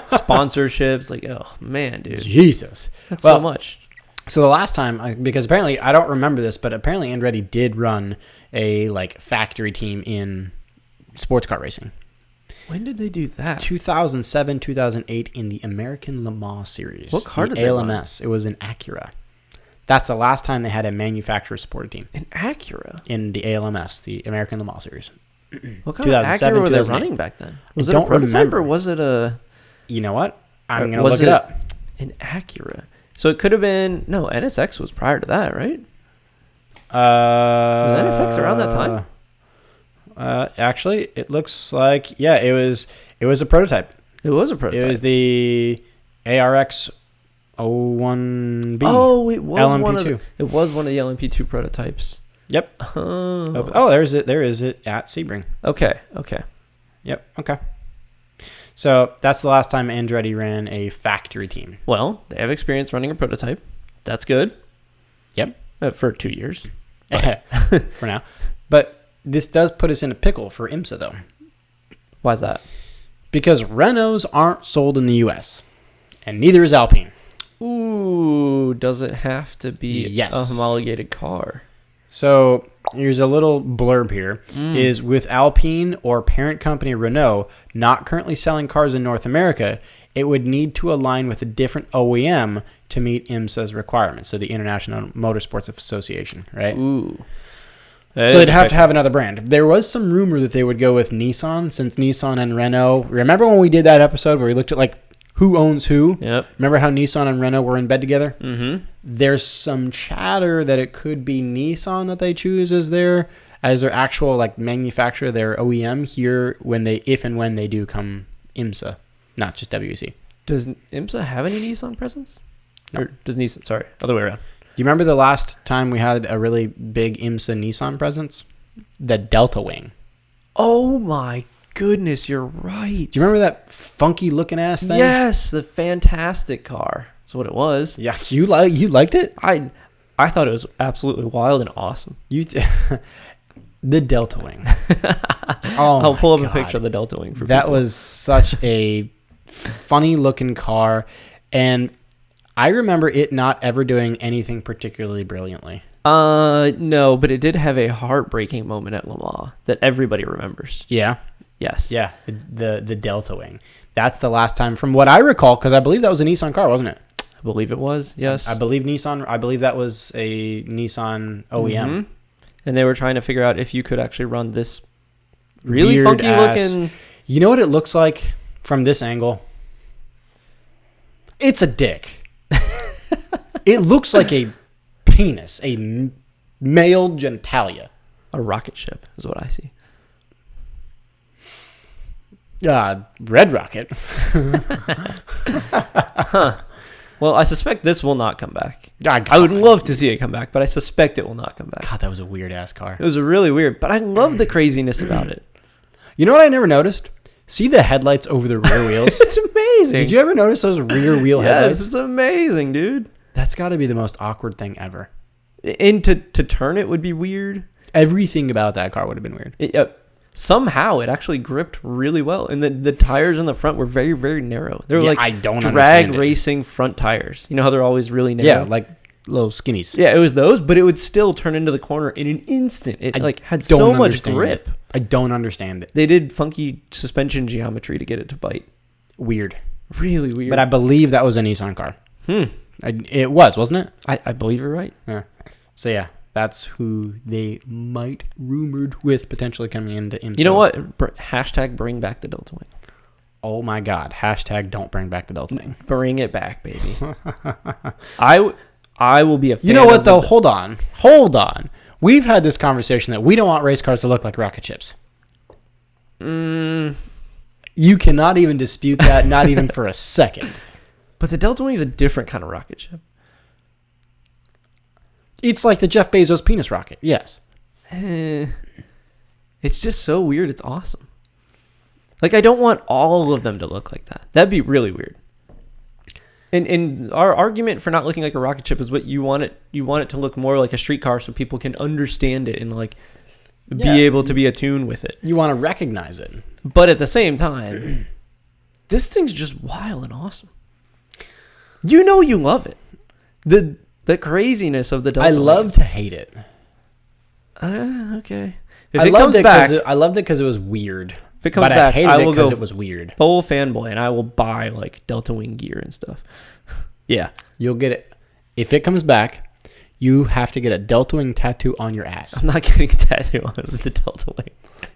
Sponsorships, like, oh man, dude, Jesus, that's so much. So the last time, because apparently I don't remember this, but apparently Andretti did run a like factory team in sports car racing. When did they do that? 2007, 2008 in the American Le Mans series. What car the did they ALMS. It was an Acura. That's the last time they had a manufacturer-supported team. An Acura? In the ALMS, the American Le Mans series. What kind of Acura were they running back then? Was it a prototype or was it a... You know what? I'm going to look it up. An Acura. So it could have been... No, NSX was prior to that, right? Was NSX around that time? Actually, it looks like... Yeah, it was a prototype. It was a prototype. It was the ARX 01B. Oh, it was one of LMP2. it was one of the LMP2 prototypes. Yep. Oh, there's it. There is it at Sebring. Okay. Yep. Okay. So that's the last time Andretti ran a factory team. Well, they have experience running a prototype. That's good. Yep. For 2 years. For now. But this does put us in a pickle for IMSA, though. Why is that? Because Renaults aren't sold in the U.S., and neither is Alpine. Ooh, does it have to be Yes. a homologated car? So here's a little blurb here. Is with Alpine or parent company Renault not currently selling cars in North America, it would need to align with a different OEM to meet IMSA's requirements. So the International Motorsports Association, right? Ooh. So they'd have to have another brand. There was some rumor that they would go with Nissan, since Nissan and Renault. Remember when we did that episode where we looked at like who owns who? Yep. Remember how Nissan and Renault were in bed together? Mm-hmm. There's some chatter that it could be Nissan that they choose as their actual like manufacturer, their OEM here if and when they do come IMSA, not just WEC. Does IMSA have any Nissan presence? No. Or does Nissan? Sorry, other way around. You remember the last time we had a really big IMSA Nissan presence? The Delta Wing. Oh my goodness, you're right. Do you remember that funky looking ass thing? Yes, the fantastic car. That's what it was. Yeah, you liked it? I thought it was absolutely wild and awesome. The Delta Wing. Oh, I'll pull up God. a picture of the Delta Wing for that people. was such a funny looking car, and I remember it not ever doing anything particularly brilliantly. No, but it did have a heartbreaking moment at Le Mans that everybody remembers. Yeah. Yes. Yeah, the Delta Wing. That's the last time, from what I recall, because I believe that was a Nissan car, wasn't it? I believe it was, yes. I believe that was a Nissan OEM. Mm-hmm. And they were trying to figure out if you could actually run this really Weird funky ass. looking... You know what it looks like from this angle? It's a dick. It looks like a penis, a male genitalia. A rocket ship is what I see. Red Rocket. Huh. Well, I suspect this will not come back. God, I would love to see it come back, but I suspect it will not come back. God, that was a weird ass car. It was a really weird, but I love the craziness about it. You know what I never noticed? See the headlights over the rear wheels? It's amazing. Did you ever notice those rear wheel Yes, headlights? it's amazing, dude. That's got to be the most awkward thing ever. And to turn it would be weird. Everything about that car would have been weird. Somehow it actually gripped really well, and the tires in the front were very, very narrow. They were like I don't drag understand it. racing front tires. You know how they're always really narrow? Yeah, like little skinnies. Yeah, it was those, but it would still turn into the corner in an instant. It had so much grip. I don't understand it. They did funky suspension geometry to get it to bite. Weird. Really weird. But I believe that was a Nissan car. It was, wasn't it? I believe you're right. Yeah. So yeah, that's who they might rumored with potentially coming into IMSA. You know what? Hashtag bring back the Delta Wing. Oh my God. Hashtag don't bring back the Delta Wing. Bring it back, baby. I will be a fan. You know what though? Hold on. We've had this conversation that we don't want race cars to look like rocket ships. You cannot even dispute that, not even for a second. But the Delta Wing is a different kind of rocket ship. It's like the Jeff Bezos penis rocket. Yes. It's just so weird. It's awesome. Like, I don't want all of them to look like that. That'd be really weird. And our argument for not looking like a rocket ship is what you want it to look more like a street car so people can understand it and like be able to be attuned with it. You want to recognize it. But at the same time, this thing's just wild and awesome. You know you love it. The craziness of the Delta I love Wing. to hate it. Okay. If I it loved comes it back, because I loved it because it was weird. if it comes But back, I hated I it will because go it was weird. full fanboy and I will buy like Delta Wing gear and stuff. Yeah. You'll get it. If it comes back, you have to get a Delta Wing tattoo on your ass. I'm not getting a tattoo on the Delta Wing.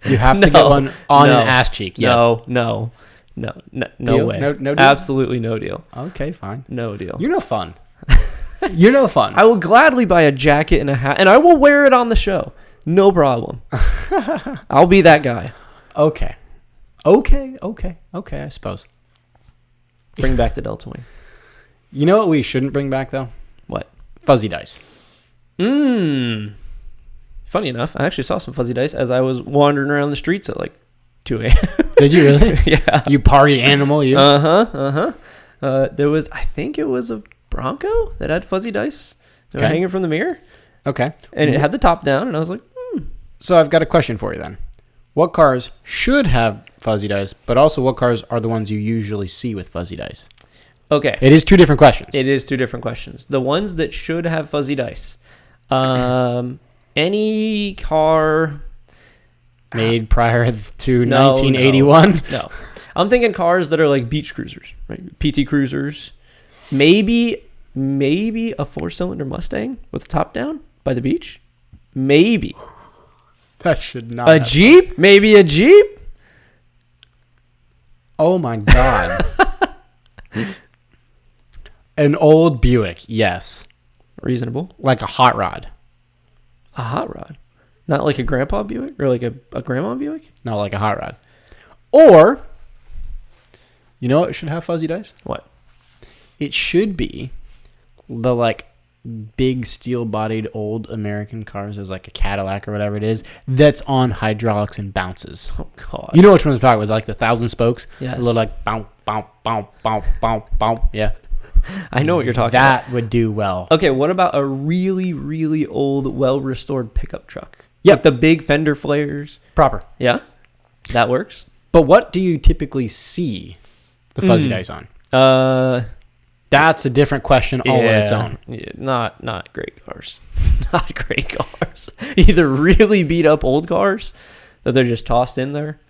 You have to get one on an ass cheek. Yes. No Deal? way. No deal? Absolutely no deal. Okay, fine. No deal. You're no fun. You're no fun. I will gladly buy a jacket and a hat, and I will wear it on the show. No problem. I'll be that guy. Okay, I suppose. Bring back the Delta Wing. You know what we shouldn't bring back, though? What? Fuzzy dice. Funny enough, I actually saw some fuzzy dice as I was wandering around the streets at like 2 a.m. Did you really? Yeah. You party animal, you? There was, I think it was a Bronco that had fuzzy dice. They were Okay. hanging from the mirror. Okay. And it had the top down, and I was like, So I've got a question for you then. What cars should have fuzzy dice, but also what cars are the ones you usually see with fuzzy dice? okay. It is two different questions. It is two different questions. The ones that should have fuzzy dice. Any car Made prior to No, 1981? No. I'm thinking cars that are like beach cruisers, right? PT cruisers. Maybe a 4-cylinder Mustang with the top down by the beach. Maybe. That should not A have- Jeep? Maybe a Jeep? Oh my God. An old Buick, yes. Reasonable. Like a hot rod. A hot rod. Not like a grandpa Buick or like a grandma Buick? No, like a hot rod. Or, you know what should have fuzzy dice? What? It should be the like big steel-bodied old American cars. There's like a Cadillac or whatever it is that's on hydraulics and bounces. Oh, God. You know which one I'm talking about, like the 1,000 spokes? Yes. A little like bounce, bounce, bounce, bounce, bounce, bounce. Yeah. I know what you're talking about. That would do well. Okay, what about a really, really old, well-restored pickup truck? Yep. Like the big fender flares. Proper. Yeah? That works? But what do you typically see the fuzzy dice on? That's a different question all on its own. Yeah, not great cars. Not great cars. Either really beat up old cars that they're just tossed in there,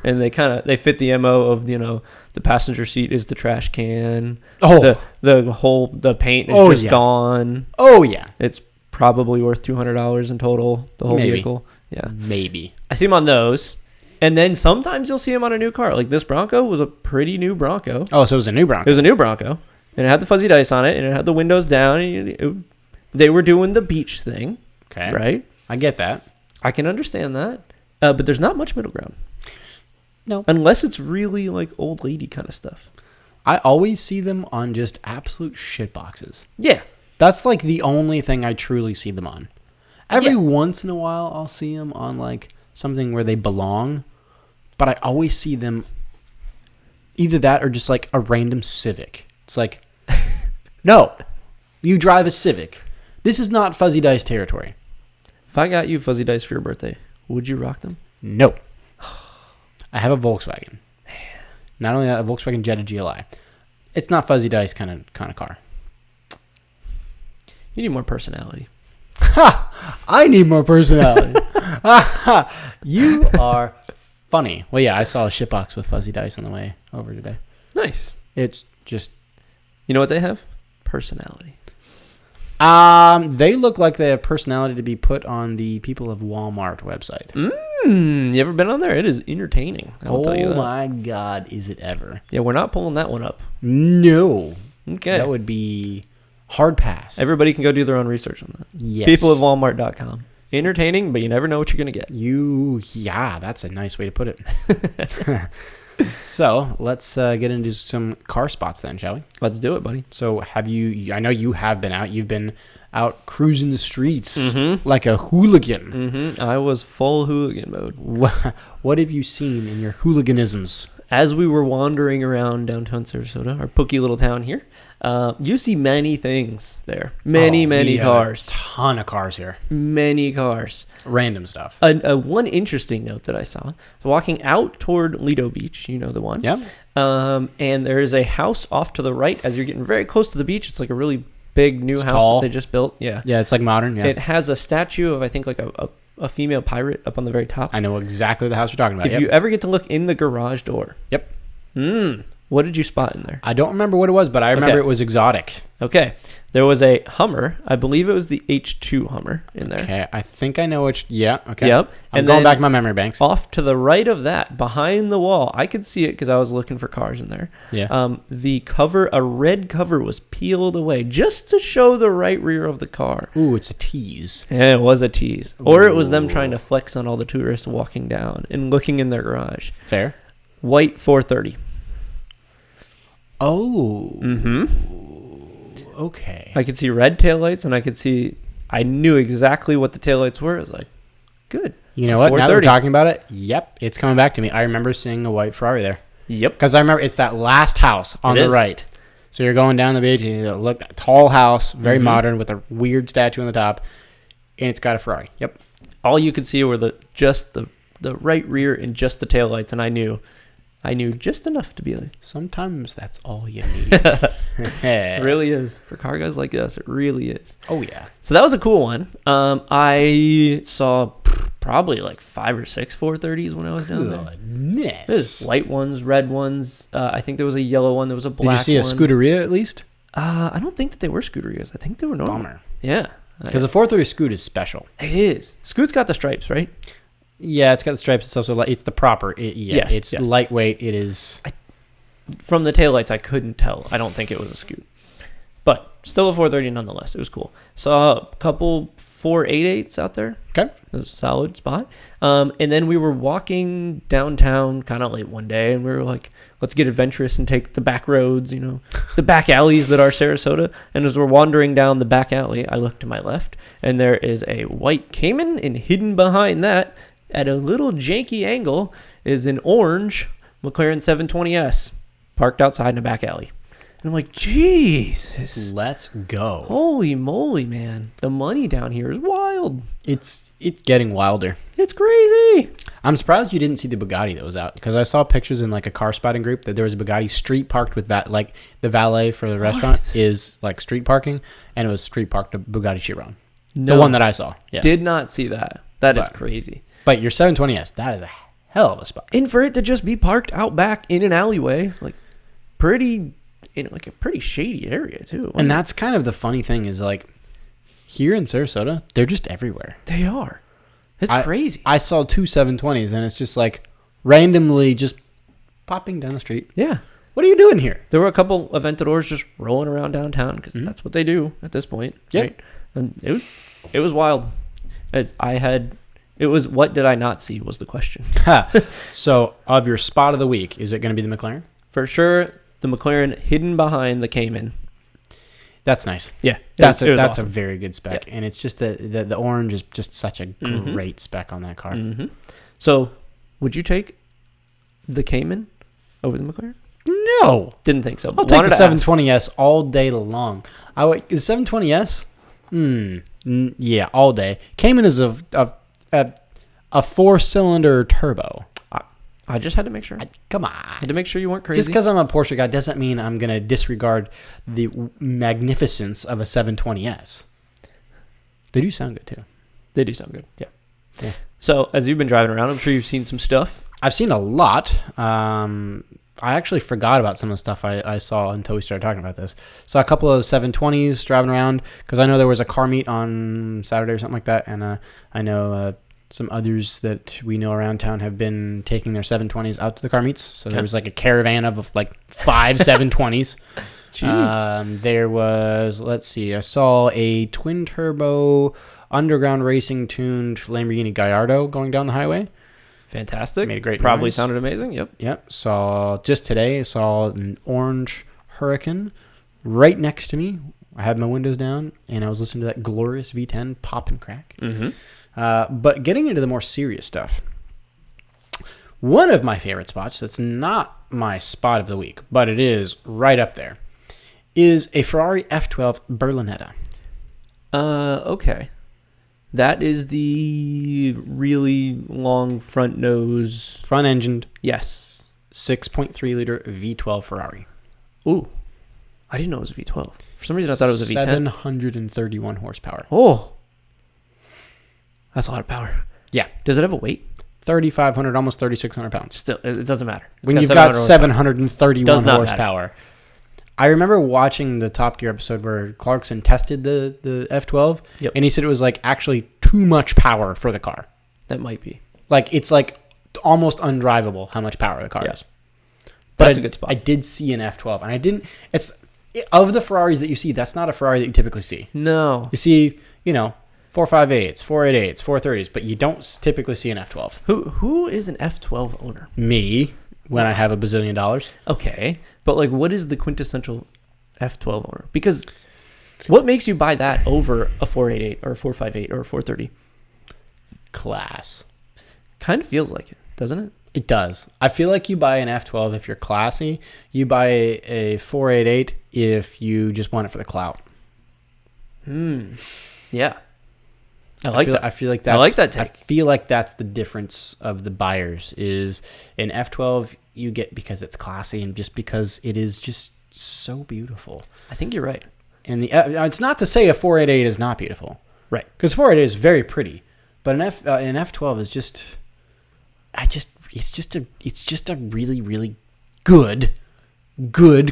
and they fit the MO of, you know, the passenger seat is the trash can. Oh. The paint is gone. Oh, yeah. It's probably worth $200 in total, the whole Maybe. vehicle. Yeah. Maybe. I see them on those. And then sometimes you'll see them on a new car. Like this Bronco was a pretty new Bronco. Oh, so it was a new Bronco. It was a new Bronco. And it had the fuzzy dice on it. And it had the windows down. And they were doing the beach thing. Okay. Right? I get that. I can understand that. But there's not much middle ground. No. Unless it's really like old lady kind of stuff. I always see them on just absolute shit boxes. Yeah. That's like the only thing I truly see them on. Every once in a while, I'll see them on like something where they belong, but I always see them either that or just like a random Civic. It's like, no, you drive a Civic. This is not fuzzy dice territory. If I got you fuzzy dice for your birthday, would you rock them? No. I have a Volkswagen. Not only that, a Volkswagen Jetta GLI. It's not fuzzy dice kind of car. You need more personality. Ha! I need more personality. You are funny. Well, yeah, I saw a shitbox with fuzzy dice on the way over today. Nice. It's just... You know what they have? Personality. They look like they have personality to be put on the People of Walmart website. You ever been on there? It is entertaining. I'll tell you that. Oh my God, is it ever? Yeah, we're not pulling that one up. No. Okay. That would be hard pass. Everybody can go do their own research on that. Yes. Peopleofwalmart.com. Entertaining, but you never know what you're going to get. Yeah, that's a nice way to put it. So let's get into some car spots then, shall we? Let's do it, buddy. So have you, I know you have been out. You've been out cruising the streets like a hooligan. I was full hooligan mode. What have you seen in your hooliganisms? As we were wandering around downtown Sarasota, our pooky little town here, you see many things there. Many We have cars. A ton of cars here. Many cars. Random stuff. One interesting note that I saw, walking out toward Lido Beach, you know the one. Yeah. And there is a house off to the right as you're getting very close to the beach. It's like a really big new house tall. that they just built. Yeah. Yeah, it's like modern. Yeah. It has a statue of, I think, like a female pirate up on the very top. I know exactly the house you're talking about. If you ever get to look in the garage door. Yep. What did you spot in there? I don't remember what it was, but I remember Okay. it was exotic. Okay. There was a Hummer. I believe it was the H2 Hummer in there. Okay, I think I know which. Yeah, okay. Yep. I'm And going then back to my memory banks. Off to the right of that, behind the wall, I could see it because I was looking for cars in there. Yeah. The cover, a red cover, was peeled away just to show the right rear of the car. Ooh, it's a tease. And it was a tease. Or it was them trying to flex on all the tourists walking down and looking in their garage. Fair. White 430. Oh. Okay. I could see red taillights, and I knew exactly what the taillights were. I was like, good. You know what? Now that we're talking about it, yep, it's coming back to me. I remember seeing a white Ferrari there. Yep. Because I remember it's that last house on the right. So you're going down the beach, and you look, tall house, very modern, with a weird statue on the top, and it's got a Ferrari. Yep. All you could see were just the right rear and just the taillights, and I knew just enough to be like, sometimes that's all you need. It really is. For car guys like us, it really is. Oh, yeah. So that was a cool one. I saw probably like 5 or 6 430s when I was down there. Goodness. There's white ones, red ones. I think there was a yellow one. There was a black one. Did you see a Scuderia at least? I don't think that they were Scuderias. I think they were normal. Bummer. Yeah. Because the 430 Scoot is special. It is. Scoot's got the stripes, right? Yeah, it's got the stripes. It's also it's the proper. It's lightweight. It is. From the taillights, I couldn't tell. I don't think it was a Scoot. But still a 430 nonetheless. It was cool. Saw a couple 488s out there. Okay. It was a solid spot. And then we were walking downtown kind of late one day, and we were like, let's get adventurous and take the back roads, the back alleys that are Sarasota. And as we're wandering down the back alley, I look to my left, and there is a white Cayman, and hidden behind that, at a little janky angle, is an orange McLaren 720S parked outside in a back alley. And I'm like, Jesus. Let's go. Holy moly, man. The money down here is wild. It's getting wilder. It's crazy. I'm surprised you didn't see the Bugatti that was out, because I saw pictures in like a car spotting group that there was a Bugatti street parked with that, like the valet for the restaurant is like street parking, and it was street parked a Bugatti Chiron. No, the one that I saw. Yeah. Did not see that. That is crazy. But your 720S, that is a hell of a spot. And for it to just be parked out back in an alleyway, like pretty, like a pretty shady area too. And that's kind of the funny thing is, like, here in Sarasota, they're just everywhere. They are. It's crazy. I saw 2 720s, and it's just like randomly just popping down the street. Yeah. What are you doing here? There were a couple Aventadors just rolling around downtown, because that's what they do at this point. Yeah. Right? And it was wild. It was, what did I not see was the question. So, of your spot of the week, is it going to be the McLaren? For sure, the McLaren hidden behind the Cayman. That's nice. Yeah. That's awesome. a very good spec. Yeah. And it's just the orange is just such a great spec on that car. Mm-hmm. So, would you take the Cayman over the McLaren? No. Didn't think so. I'll take the 720S all day long. The 720S? Yeah, all day. Cayman is a 4-cylinder turbo. I just had to make sure. Come on. I had to make sure you weren't crazy. Just because I'm a Porsche guy doesn't mean I'm going to disregard the magnificence of a 720S. They do sound good, too. They do sound good, yeah. So, as you've been driving around, I'm sure you've seen some stuff. I've seen a lot. I actually forgot about some of the stuff I saw until we started talking about this. Saw a couple of 720s driving around, because I know there was a car meet on Saturday or something like that, and I know some others that we know around town have been taking their 720s out to the car meets. So there was like a caravan of like 5 720s. Jeez. There was, let's see, I saw a twin turbo underground racing tuned Lamborghini Gallardo going down the highway. Fantastic. Made a great Probably noise. sounded amazing. Yep. Saw just today, I saw an orange Huracan right next to me. I had my windows down, and I was listening to that glorious V10 pop and crack. Mm-hmm. But getting into the more serious stuff, one of my favorite spots that's not my spot of the week, but it is right up there, is a Ferrari F12 Berlinetta. Okay. That is the really long front nose. Front-engined. Yes. 6.3-liter V12 Ferrari. Ooh. I didn't know it was a V12. For some reason, I thought it was a V10. 731 horsepower. Oh. That's a lot of power. Yeah. Does it have a weight? 3,500, almost 3,600 pounds. Still, it doesn't matter. When you've got 731 horsepower. Matter. I remember watching the Top Gear episode where Clarkson tested the F12, and he said it was like actually too much power for the car. That might be. Like, it's like almost undrivable how much power the car is. But that's a good spot. I did see an F12, and I didn't. It's of the Ferraris that you see, that's not a Ferrari that you typically see. No. You see, 458s, 488s, 430s, but you don't typically see an F12. Who is an F12 owner? Me, when I have $1 bazillion. Okay, but like, what is the quintessential F12 owner? Because What makes you buy that over a 488 or a 458 or a 430? Class. Kind of feels like it, doesn't it? It does. I feel like you buy an F12 if you're classy. You buy a 488 if you just want it for the clout. Yeah. I like that. I feel like that's, I like that take. I feel like that's the difference of the buyers is an F12 you get because it's classy and just because it is just so beautiful. I think you're right. And it's not to say a 488 is not beautiful. Right. Because 488 is very pretty. But an F12 is just it's just a really, really good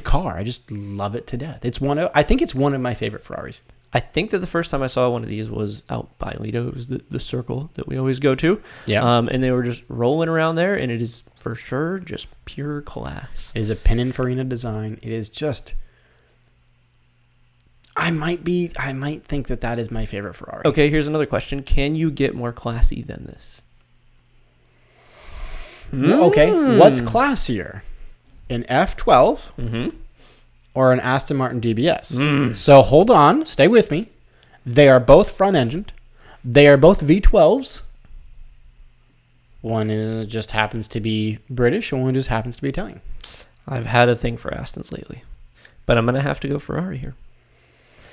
car. I just love it to death. I think it's one of my favorite Ferraris. I think that the first time I saw one of these was out by Lido. It was the circle that we always go to. Yeah. And they were just rolling around there, and it is for sure just pure class. It is a Pininfarina design. It is just. I might think that is my favorite Ferrari. Okay, here's another question. Can you get more classy than this? Okay, what's classier? An F12 or an Aston Martin DBS? So hold on, stay with me. They are both front-engined. They are both V12s. One just happens to be British, and one just happens to be Italian. I've had a thing for Astons lately, but I'm going to have to go Ferrari here.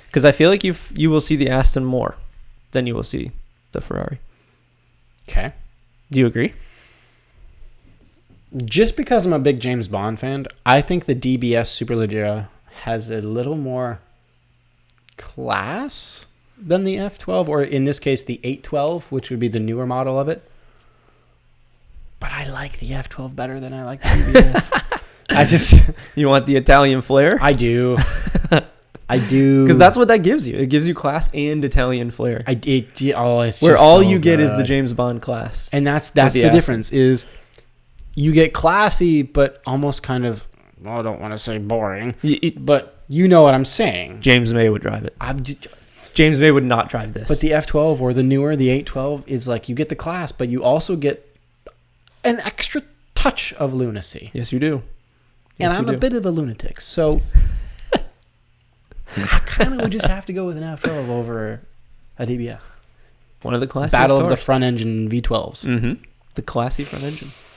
Because I feel like you will see the Aston more than you will see the Ferrari. Okay. Do you agree? Just because I'm a big James Bond fan, I think the DBS Superleggera has a little more class than the F12, or in this case, the 812, which would be the newer model of it. But I like the F12 better than I like the DBS. You want the Italian flair? I do. I do. Because that's what that gives you. It gives you class and Italian flair. It's where just all so you get is the good. James Bond class. And that's the difference is you get classy, but almost kind of, well, I don't want to say boring, but you know what I'm saying. James May would drive it. James May would not drive this. But the F12 or the newer, the 812, is like you get the class, but you also get an extra touch of lunacy. Yes, you do. And I'm a bit of a lunatic, so I kind of would just have to go with an F12 over a DBS. One of the classiest Battle cars. of the front engine V12s. Mm-hmm. The classy front engines.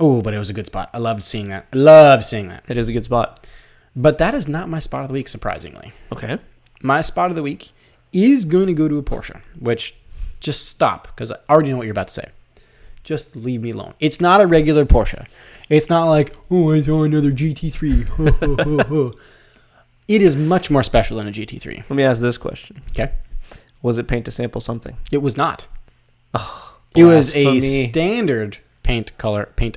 Oh, but it was a good spot. I loved seeing that. It is a good spot. But that is not my spot of the week, surprisingly. Okay. My spot of the week is going to go to a Porsche, which just stop, because I already know what you're about to say. Just leave me alone. It's not a regular Porsche. It's not like, oh, I saw another GT3. It is much more special than a GT3. Let me ask this question. Okay. Was it paint to sample something? It was not. Oh, it was a blasphemy. standard paint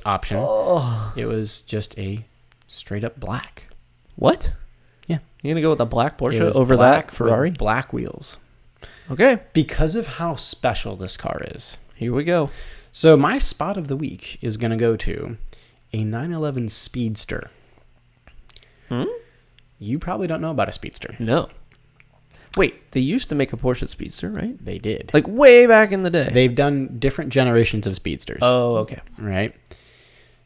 option. Oh. It was just a straight up black. What? Yeah. You're going to go with a black It Porsche was over black that Ferrari? with black wheels. Okay. Because of how special this car is. Here we go. So my spot of the week is going to go to a 911 Speedster. You probably don't know about a Speedster. No. Wait, they used to make a Porsche Speedster, right? They did. Like way back in the day. They've done different generations of Speedsters. Oh, okay. Right?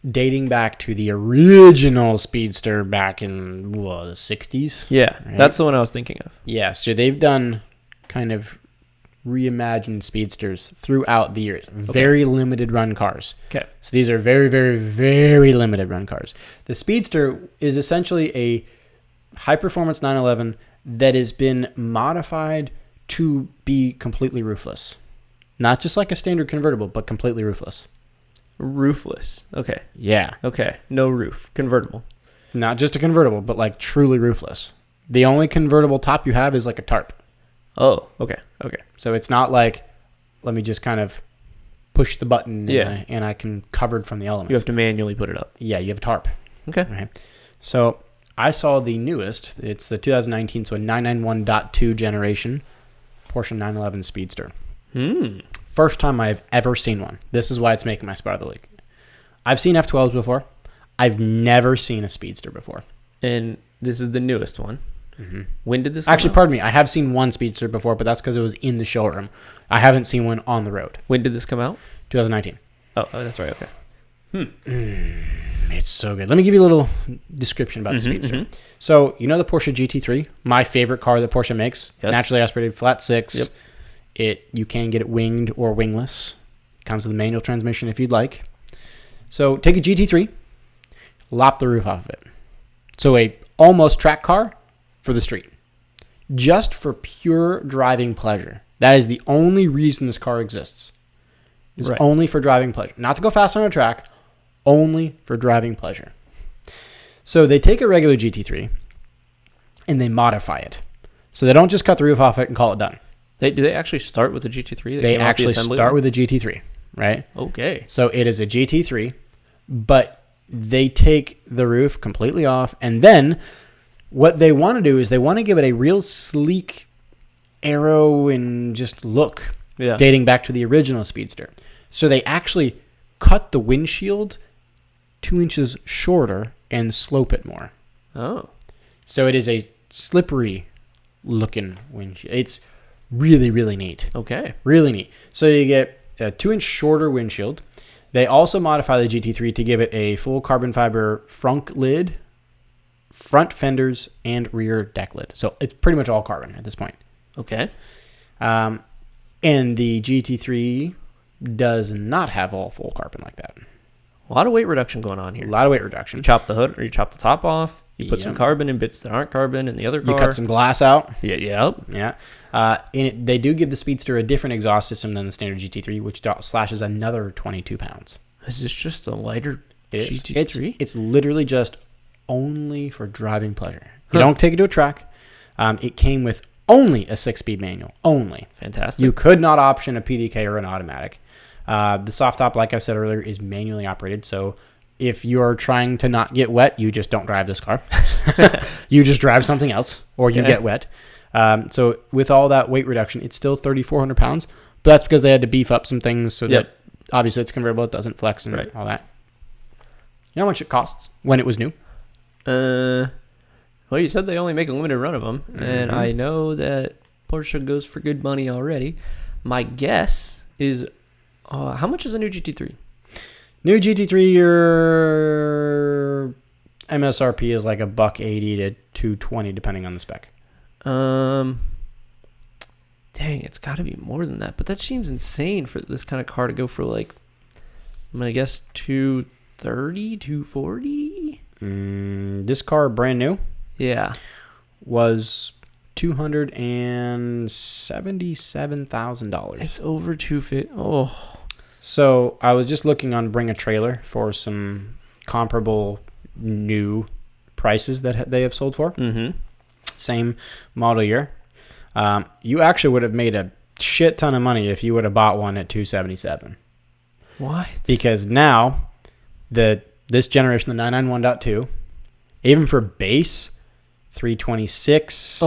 Dating back to the original Speedster back in, the 60s? Yeah, Right? that's the one I was thinking of. Yeah, so they've done kind of reimagined Speedsters throughout the years. Very limited run cars. Okay. So these are very, very, very limited run cars. The Speedster is essentially a high-performance 911 that has been modified to be completely roofless. Not just like a standard convertible, but completely roofless. Roofless. Okay. Yeah. Okay. No roof. Convertible. Not just a convertible, but like truly roofless. The only convertible top you have is like a tarp. Oh, okay. Okay. So it's not like, let me just kind of push the button and I can covered from the elements. You have to manually put it up. Yeah, you have a tarp. Okay. Right. So I saw the newest. It's the 2019, so a 991.2 generation Porsche 911 Speedster. First time I've ever seen one. This is why it's making my spot of the week. I've seen F12s before. I've never seen a Speedster before. And this is the newest one. Mm-hmm. When did this come Actually, out? pardon me. I have seen one Speedster before, but that's because it was in the showroom. I haven't seen one on the road. When did this come out? 2019. Oh, that's right. Okay. It's so good. Let me give you a little description about the Speedster. So, you know the Porsche GT3? My favorite car that Porsche makes. Yes. Naturally aspirated, flat six. Yep. You can get it winged or wingless. It comes with a manual transmission if you'd like. So, take a GT3, lop the roof off of it. So, a almost track car for the street. Just for pure driving pleasure. That is the only reason this car exists. It's only for driving pleasure. Not to go fast on a track, only for driving pleasure. So they take a regular GT3 and they modify it. So they don't just cut the roof off it and call it done. Do they actually start with the GT3? They actually start with a GT3, right? Okay. So it is a GT3, but they take the roof completely off. And then what they want to do is they want to give it a real sleek aero and just look dating back to the original Speedster. So they actually cut the windshield 2 inches shorter and slope it more. Oh. So it is a slippery looking windshield. It's really, really neat. Okay. Really neat. So you get a 2-inch shorter windshield. They also modify the GT3 to give it a full carbon fiber front lid, front fenders, and rear deck lid. So it's pretty much all carbon at this point. Okay. And the GT3 does not have all full carbon like that. A lot of weight reduction going on here. A lot of weight reduction. You chop the hood or you chop the top off. You put some carbon in bits that aren't carbon in the other car. You cut some glass out. Yeah. They do give the Speedster a different exhaust system than the standard GT3, which slashes another 22 pounds. Is this just a lighter It GT3? It's literally just only for driving pleasure. You don't take it to a track. It came with only a 6-speed manual. Only. Fantastic. You could not option a PDK or an automatic. The soft top, like I said earlier, is manually operated. So if you're trying to not get wet, you just don't drive this car. You just drive something else, or you get wet. So with all that weight reduction, it's still 3,400 pounds. But that's because they had to beef up some things so that obviously it's convertible, it doesn't flex and all that. You know how much it costs when it was new? Well, you said they only make a limited run of them, and I know that Porsche goes for good money already. My guess is, how much is a new GT3? New GT3, your MSRP is like $180 to $220, depending on the spec. Dang, it's got to be more than that. But that seems insane for this kind of car to go for like, I'm gonna guess $230, $240. This car, brand new. Yeah, was $277,000. It's over $250. Oh. So I was just looking on Bring a Trailer for some comparable new prices that they have sold for. Mm-hmm. Same model year. You actually would have made a shit ton of money if you would have bought one at $277. What? Because now this generation, the 991.2, even for base, 326,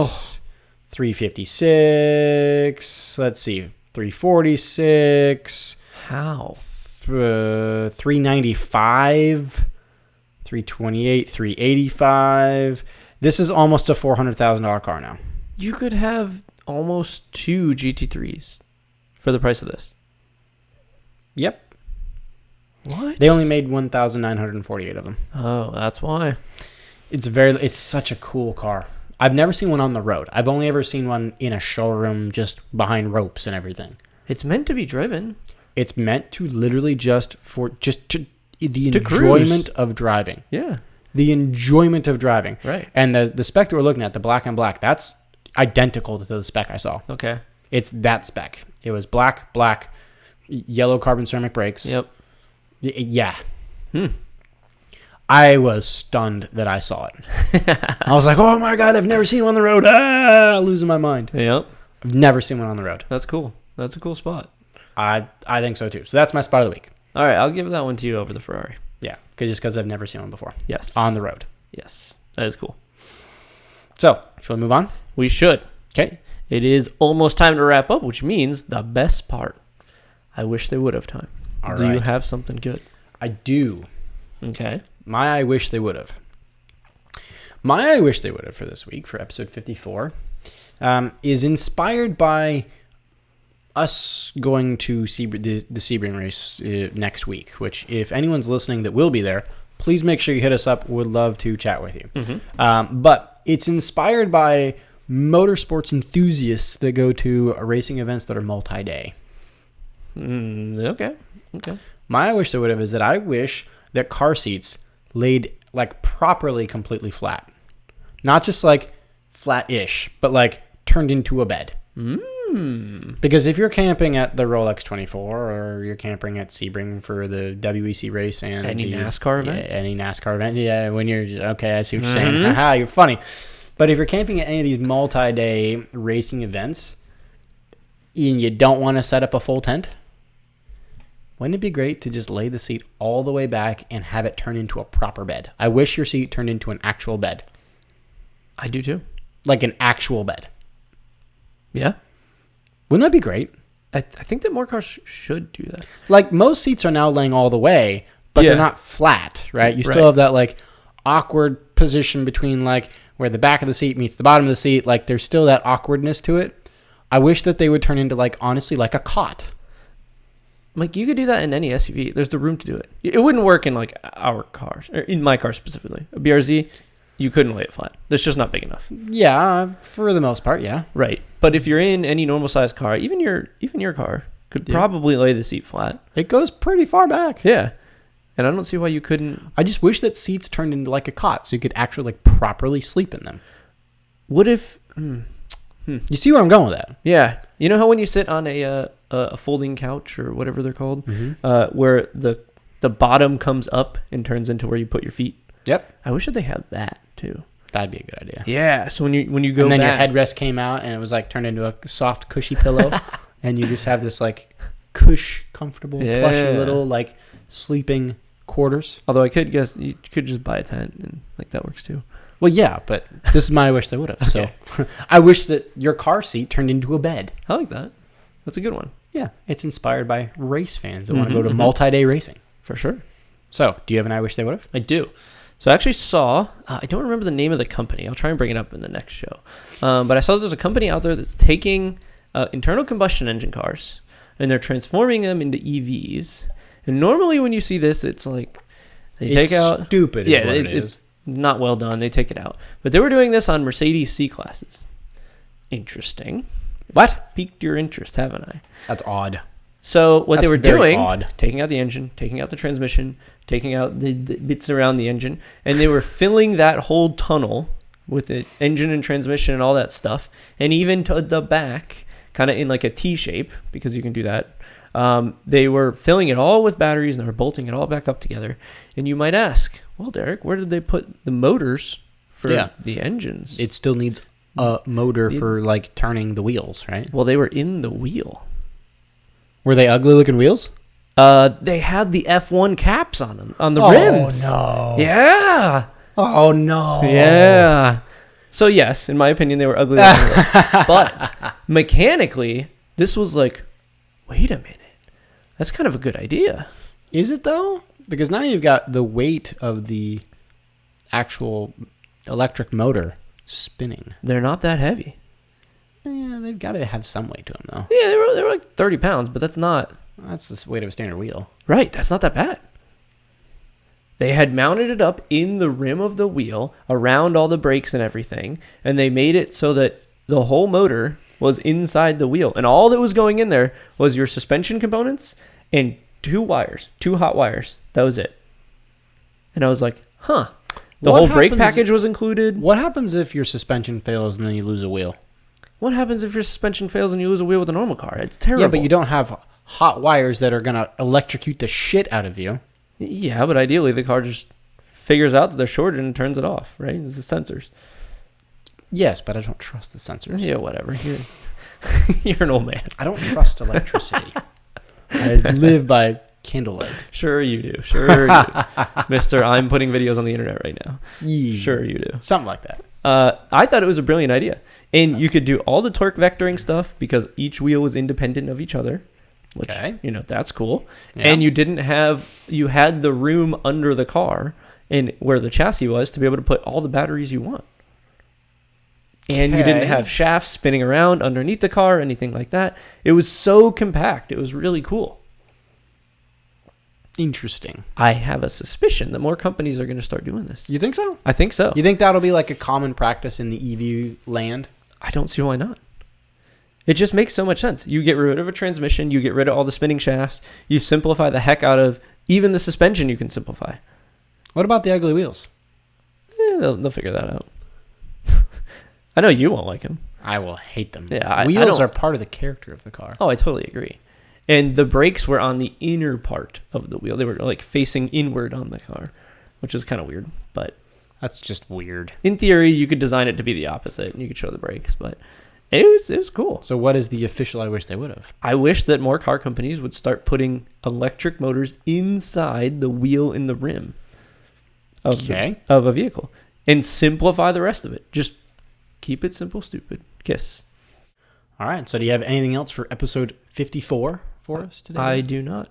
356, let's see, 346. How? 395, 328, 385. This is almost a $400,000 car now. You could have almost 2 GT3s for the price of this. Yep. What? They only made 1,948 of them. Oh, that's why. It's such a cool car. I've never seen one on the road. I've only ever seen one in a showroom just behind ropes and everything. It's meant to be driven. It's meant to literally the enjoyment of driving. Yeah. The enjoyment of driving. Right. And the spec that we're looking at, the black on black, that's identical to the spec I saw. Okay. It's that spec. It was black, yellow carbon ceramic brakes. Yep. Yeah. I was stunned that I saw it. I was like, oh my God, I've never seen one on the road. Losing my mind. Yep. I've never seen one on the road. That's cool. That's a cool spot. I think so too. So that's my spot of the week. All right, I'll give that one to you over the Ferrari. Yeah, just because I've never seen one before. Yes. On the road. Yes, that is cool. So, shall we move on? We should. Okay. It is almost time to wrap up, which means the best part. I wish they would have time. All Do right. you have something good? I do. Okay. I wish they would have. My I wish they would have for this week, for episode 54, is inspired by us going to the Sebring race next week, which if anyone's listening that will be there, please make sure you hit us up. Would love to chat with you. Mm-hmm. But it's inspired by motorsports enthusiasts that go to racing events that are multi-day. Okay. My wish they would have is that I wish that car seats laid like properly completely flat. Not just like flat-ish, but like turned into a bed. Because if you're camping at the Rolex 24 or you're camping at Sebring for the WEC race and any NASCAR event, when you're just, okay, I see what you're saying. Haha, you're funny. But if you're camping at any of these multi-day racing events and you don't want to set up a full tent, wouldn't it be great to just lay the seat all the way back and have it turn into a proper bed? I wish your seat turned into an actual bed. I do too. Like an actual bed. Yeah. Wouldn't that be great? I think that more cars should do that. Like most seats are now laying all the way, but they're not flat, right? You still have that like awkward position between like where the back of the seat meets the bottom of the seat. Like there's still that awkwardness to it. I wish that they would turn into like, honestly, like a cot. Like you could do that in any SUV. There's the room to do it. It wouldn't work in like our cars, or in my car specifically. A BRZ, you couldn't lay it flat. It's just not big enough. Yeah, for the most part, yeah. Right. But if you're in any normal sized car, even your car could probably lay the seat flat. It goes pretty far back. Yeah. And I don't see why you couldn't. I just wish that seats turned into like a cot so you could actually like properly sleep in them. What if... You see where I'm going with that? Yeah. You know how when you sit on a folding couch or whatever they're called, where the bottom comes up and turns into where you put your feet? Yep. I wish that they had that too. That'd be a good idea. Yeah. So when you go and then back, your headrest came out and it was like turned into a soft, cushy pillow, and you just have this like comfortable, plushy little like sleeping quarters. Although I could guess you could just buy a tent and like that works too. Well, yeah, but this is my wish they would have. Okay. So I wish that your car seat turned into a bed. I like that. That's a good one. Yeah, it's inspired by race fans that want to go to multi-day racing. For sure. So, do you have an I wish they would have? I do. So I actually saw, I don't remember the name of the company. I'll try and bring it up in the next show. But I saw there's a company out there that's taking internal combustion engine cars and they're transforming them into EVs. And normally when you see this, it's like they take out... stupid. Yeah, it's not well done. They take it out. But they were doing this on Mercedes C Classes. Interesting. What? Piqued your interest, haven't I? That's odd. So what they were doing, odd. Taking out the engine, taking out the transmission, taking out the bits around the engine, and they were filling that whole tunnel with the engine and transmission and all that stuff, and even to the back, kind of in like a T shape, because you can do that. They were filling it all with batteries, and they were bolting it all back up together. And you might ask, well, Derek, where did they put the motors for the engines? It still needs a motor for like turning the wheels, right? Well, they were in the wheel. Were they ugly looking wheels? They had the F1 caps on them, on the rims. Oh, no. Yeah. Oh, no. Yeah. So, yes, in my opinion, they were ugly. But mechanically, this was like, wait a minute. That's kind of a good idea. Is it, though? Because now you've got the weight of the actual electric motor spinning. They're not that heavy. Yeah, they've got to have some weight to them, though. Yeah, they were like 30 pounds, but that's not... That's the weight of a standard wheel. Right, that's not that bad. They had mounted it up in the rim of the wheel, around all the brakes and everything, and they made it so that the whole motor was inside the wheel. And all that was going in there was your suspension components and two hot wires. That was it. And I was like, huh. The whole brake package was included. What happens if your suspension fails and then you lose a wheel? What happens if your suspension fails and you lose a wheel with a normal car? It's terrible. Yeah, but you don't have hot wires that are going to electrocute the shit out of you. Yeah, but ideally the car just figures out that they're shorted and turns it off, right? It's the sensors. Yes, but I don't trust the sensors. Yeah, whatever. You're an old man. I don't trust electricity. I live by candlelight. Sure you do. Sure you do. Mister, I'm putting videos on the internet right now. Yeah. Sure you do. Something like that. I thought it was a brilliant idea. And you could do all the torque vectoring stuff because each wheel was independent of each other. Which, that's cool. Yeah. And you had the room under the car and where the chassis was to be able to put all the batteries you want. And you didn't have shafts spinning around underneath the car or anything like that. It was so compact. It was really cool. Interesting. I have a suspicion that more companies are going to start doing this. You think so? I think so. You think that'll be like a common practice in the EV land? I don't see why not. It just makes so much sense. You get rid of a transmission, you get rid of all the spinning shafts, you simplify the heck out of even the suspension. You can simplify. What about the ugly wheels? They'll figure that out. I know you won't like them. I will hate them. Yeah, wheels are part of the character of the car. Oh, I totally agree. And the brakes were on the inner part of the wheel. They were like facing inward on the car, which is kind of weird. But that's just weird. In theory, you could design it to be the opposite, and you could show the brakes. But it was cool. So what is the official? I wish they would have. I wish that more car companies would start putting electric motors inside the wheel in the rim of a vehicle and simplify the rest of it. Just keep it simple, stupid. Kiss. All right. So do you have anything else for episode 54 for us today? I do not.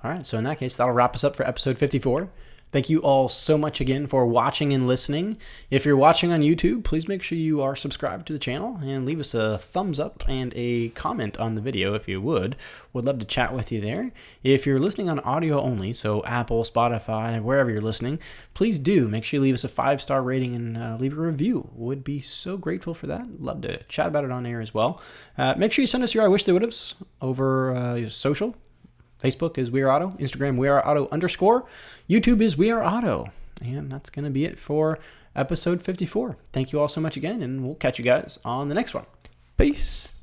All right. So in that case, that'll wrap us up for episode 54. Thank you all so much again for watching and listening. If you're watching on YouTube, please make sure you are subscribed to the channel and leave us a thumbs up and a comment on the video if you would. Would love to chat with you there. If you're listening on audio only, so Apple, Spotify, wherever you're listening, please do make sure you leave us a 5-star rating and leave a review. Would be so grateful for that. Love to chat about it on air as well. Make sure you send us your I wish they would have's over social. Facebook is We Are Auto. Instagram, We Are Auto _. YouTube is We Are Auto. And that's going to be it for episode 54. Thank you all so much again, and we'll catch you guys on the next one. Peace.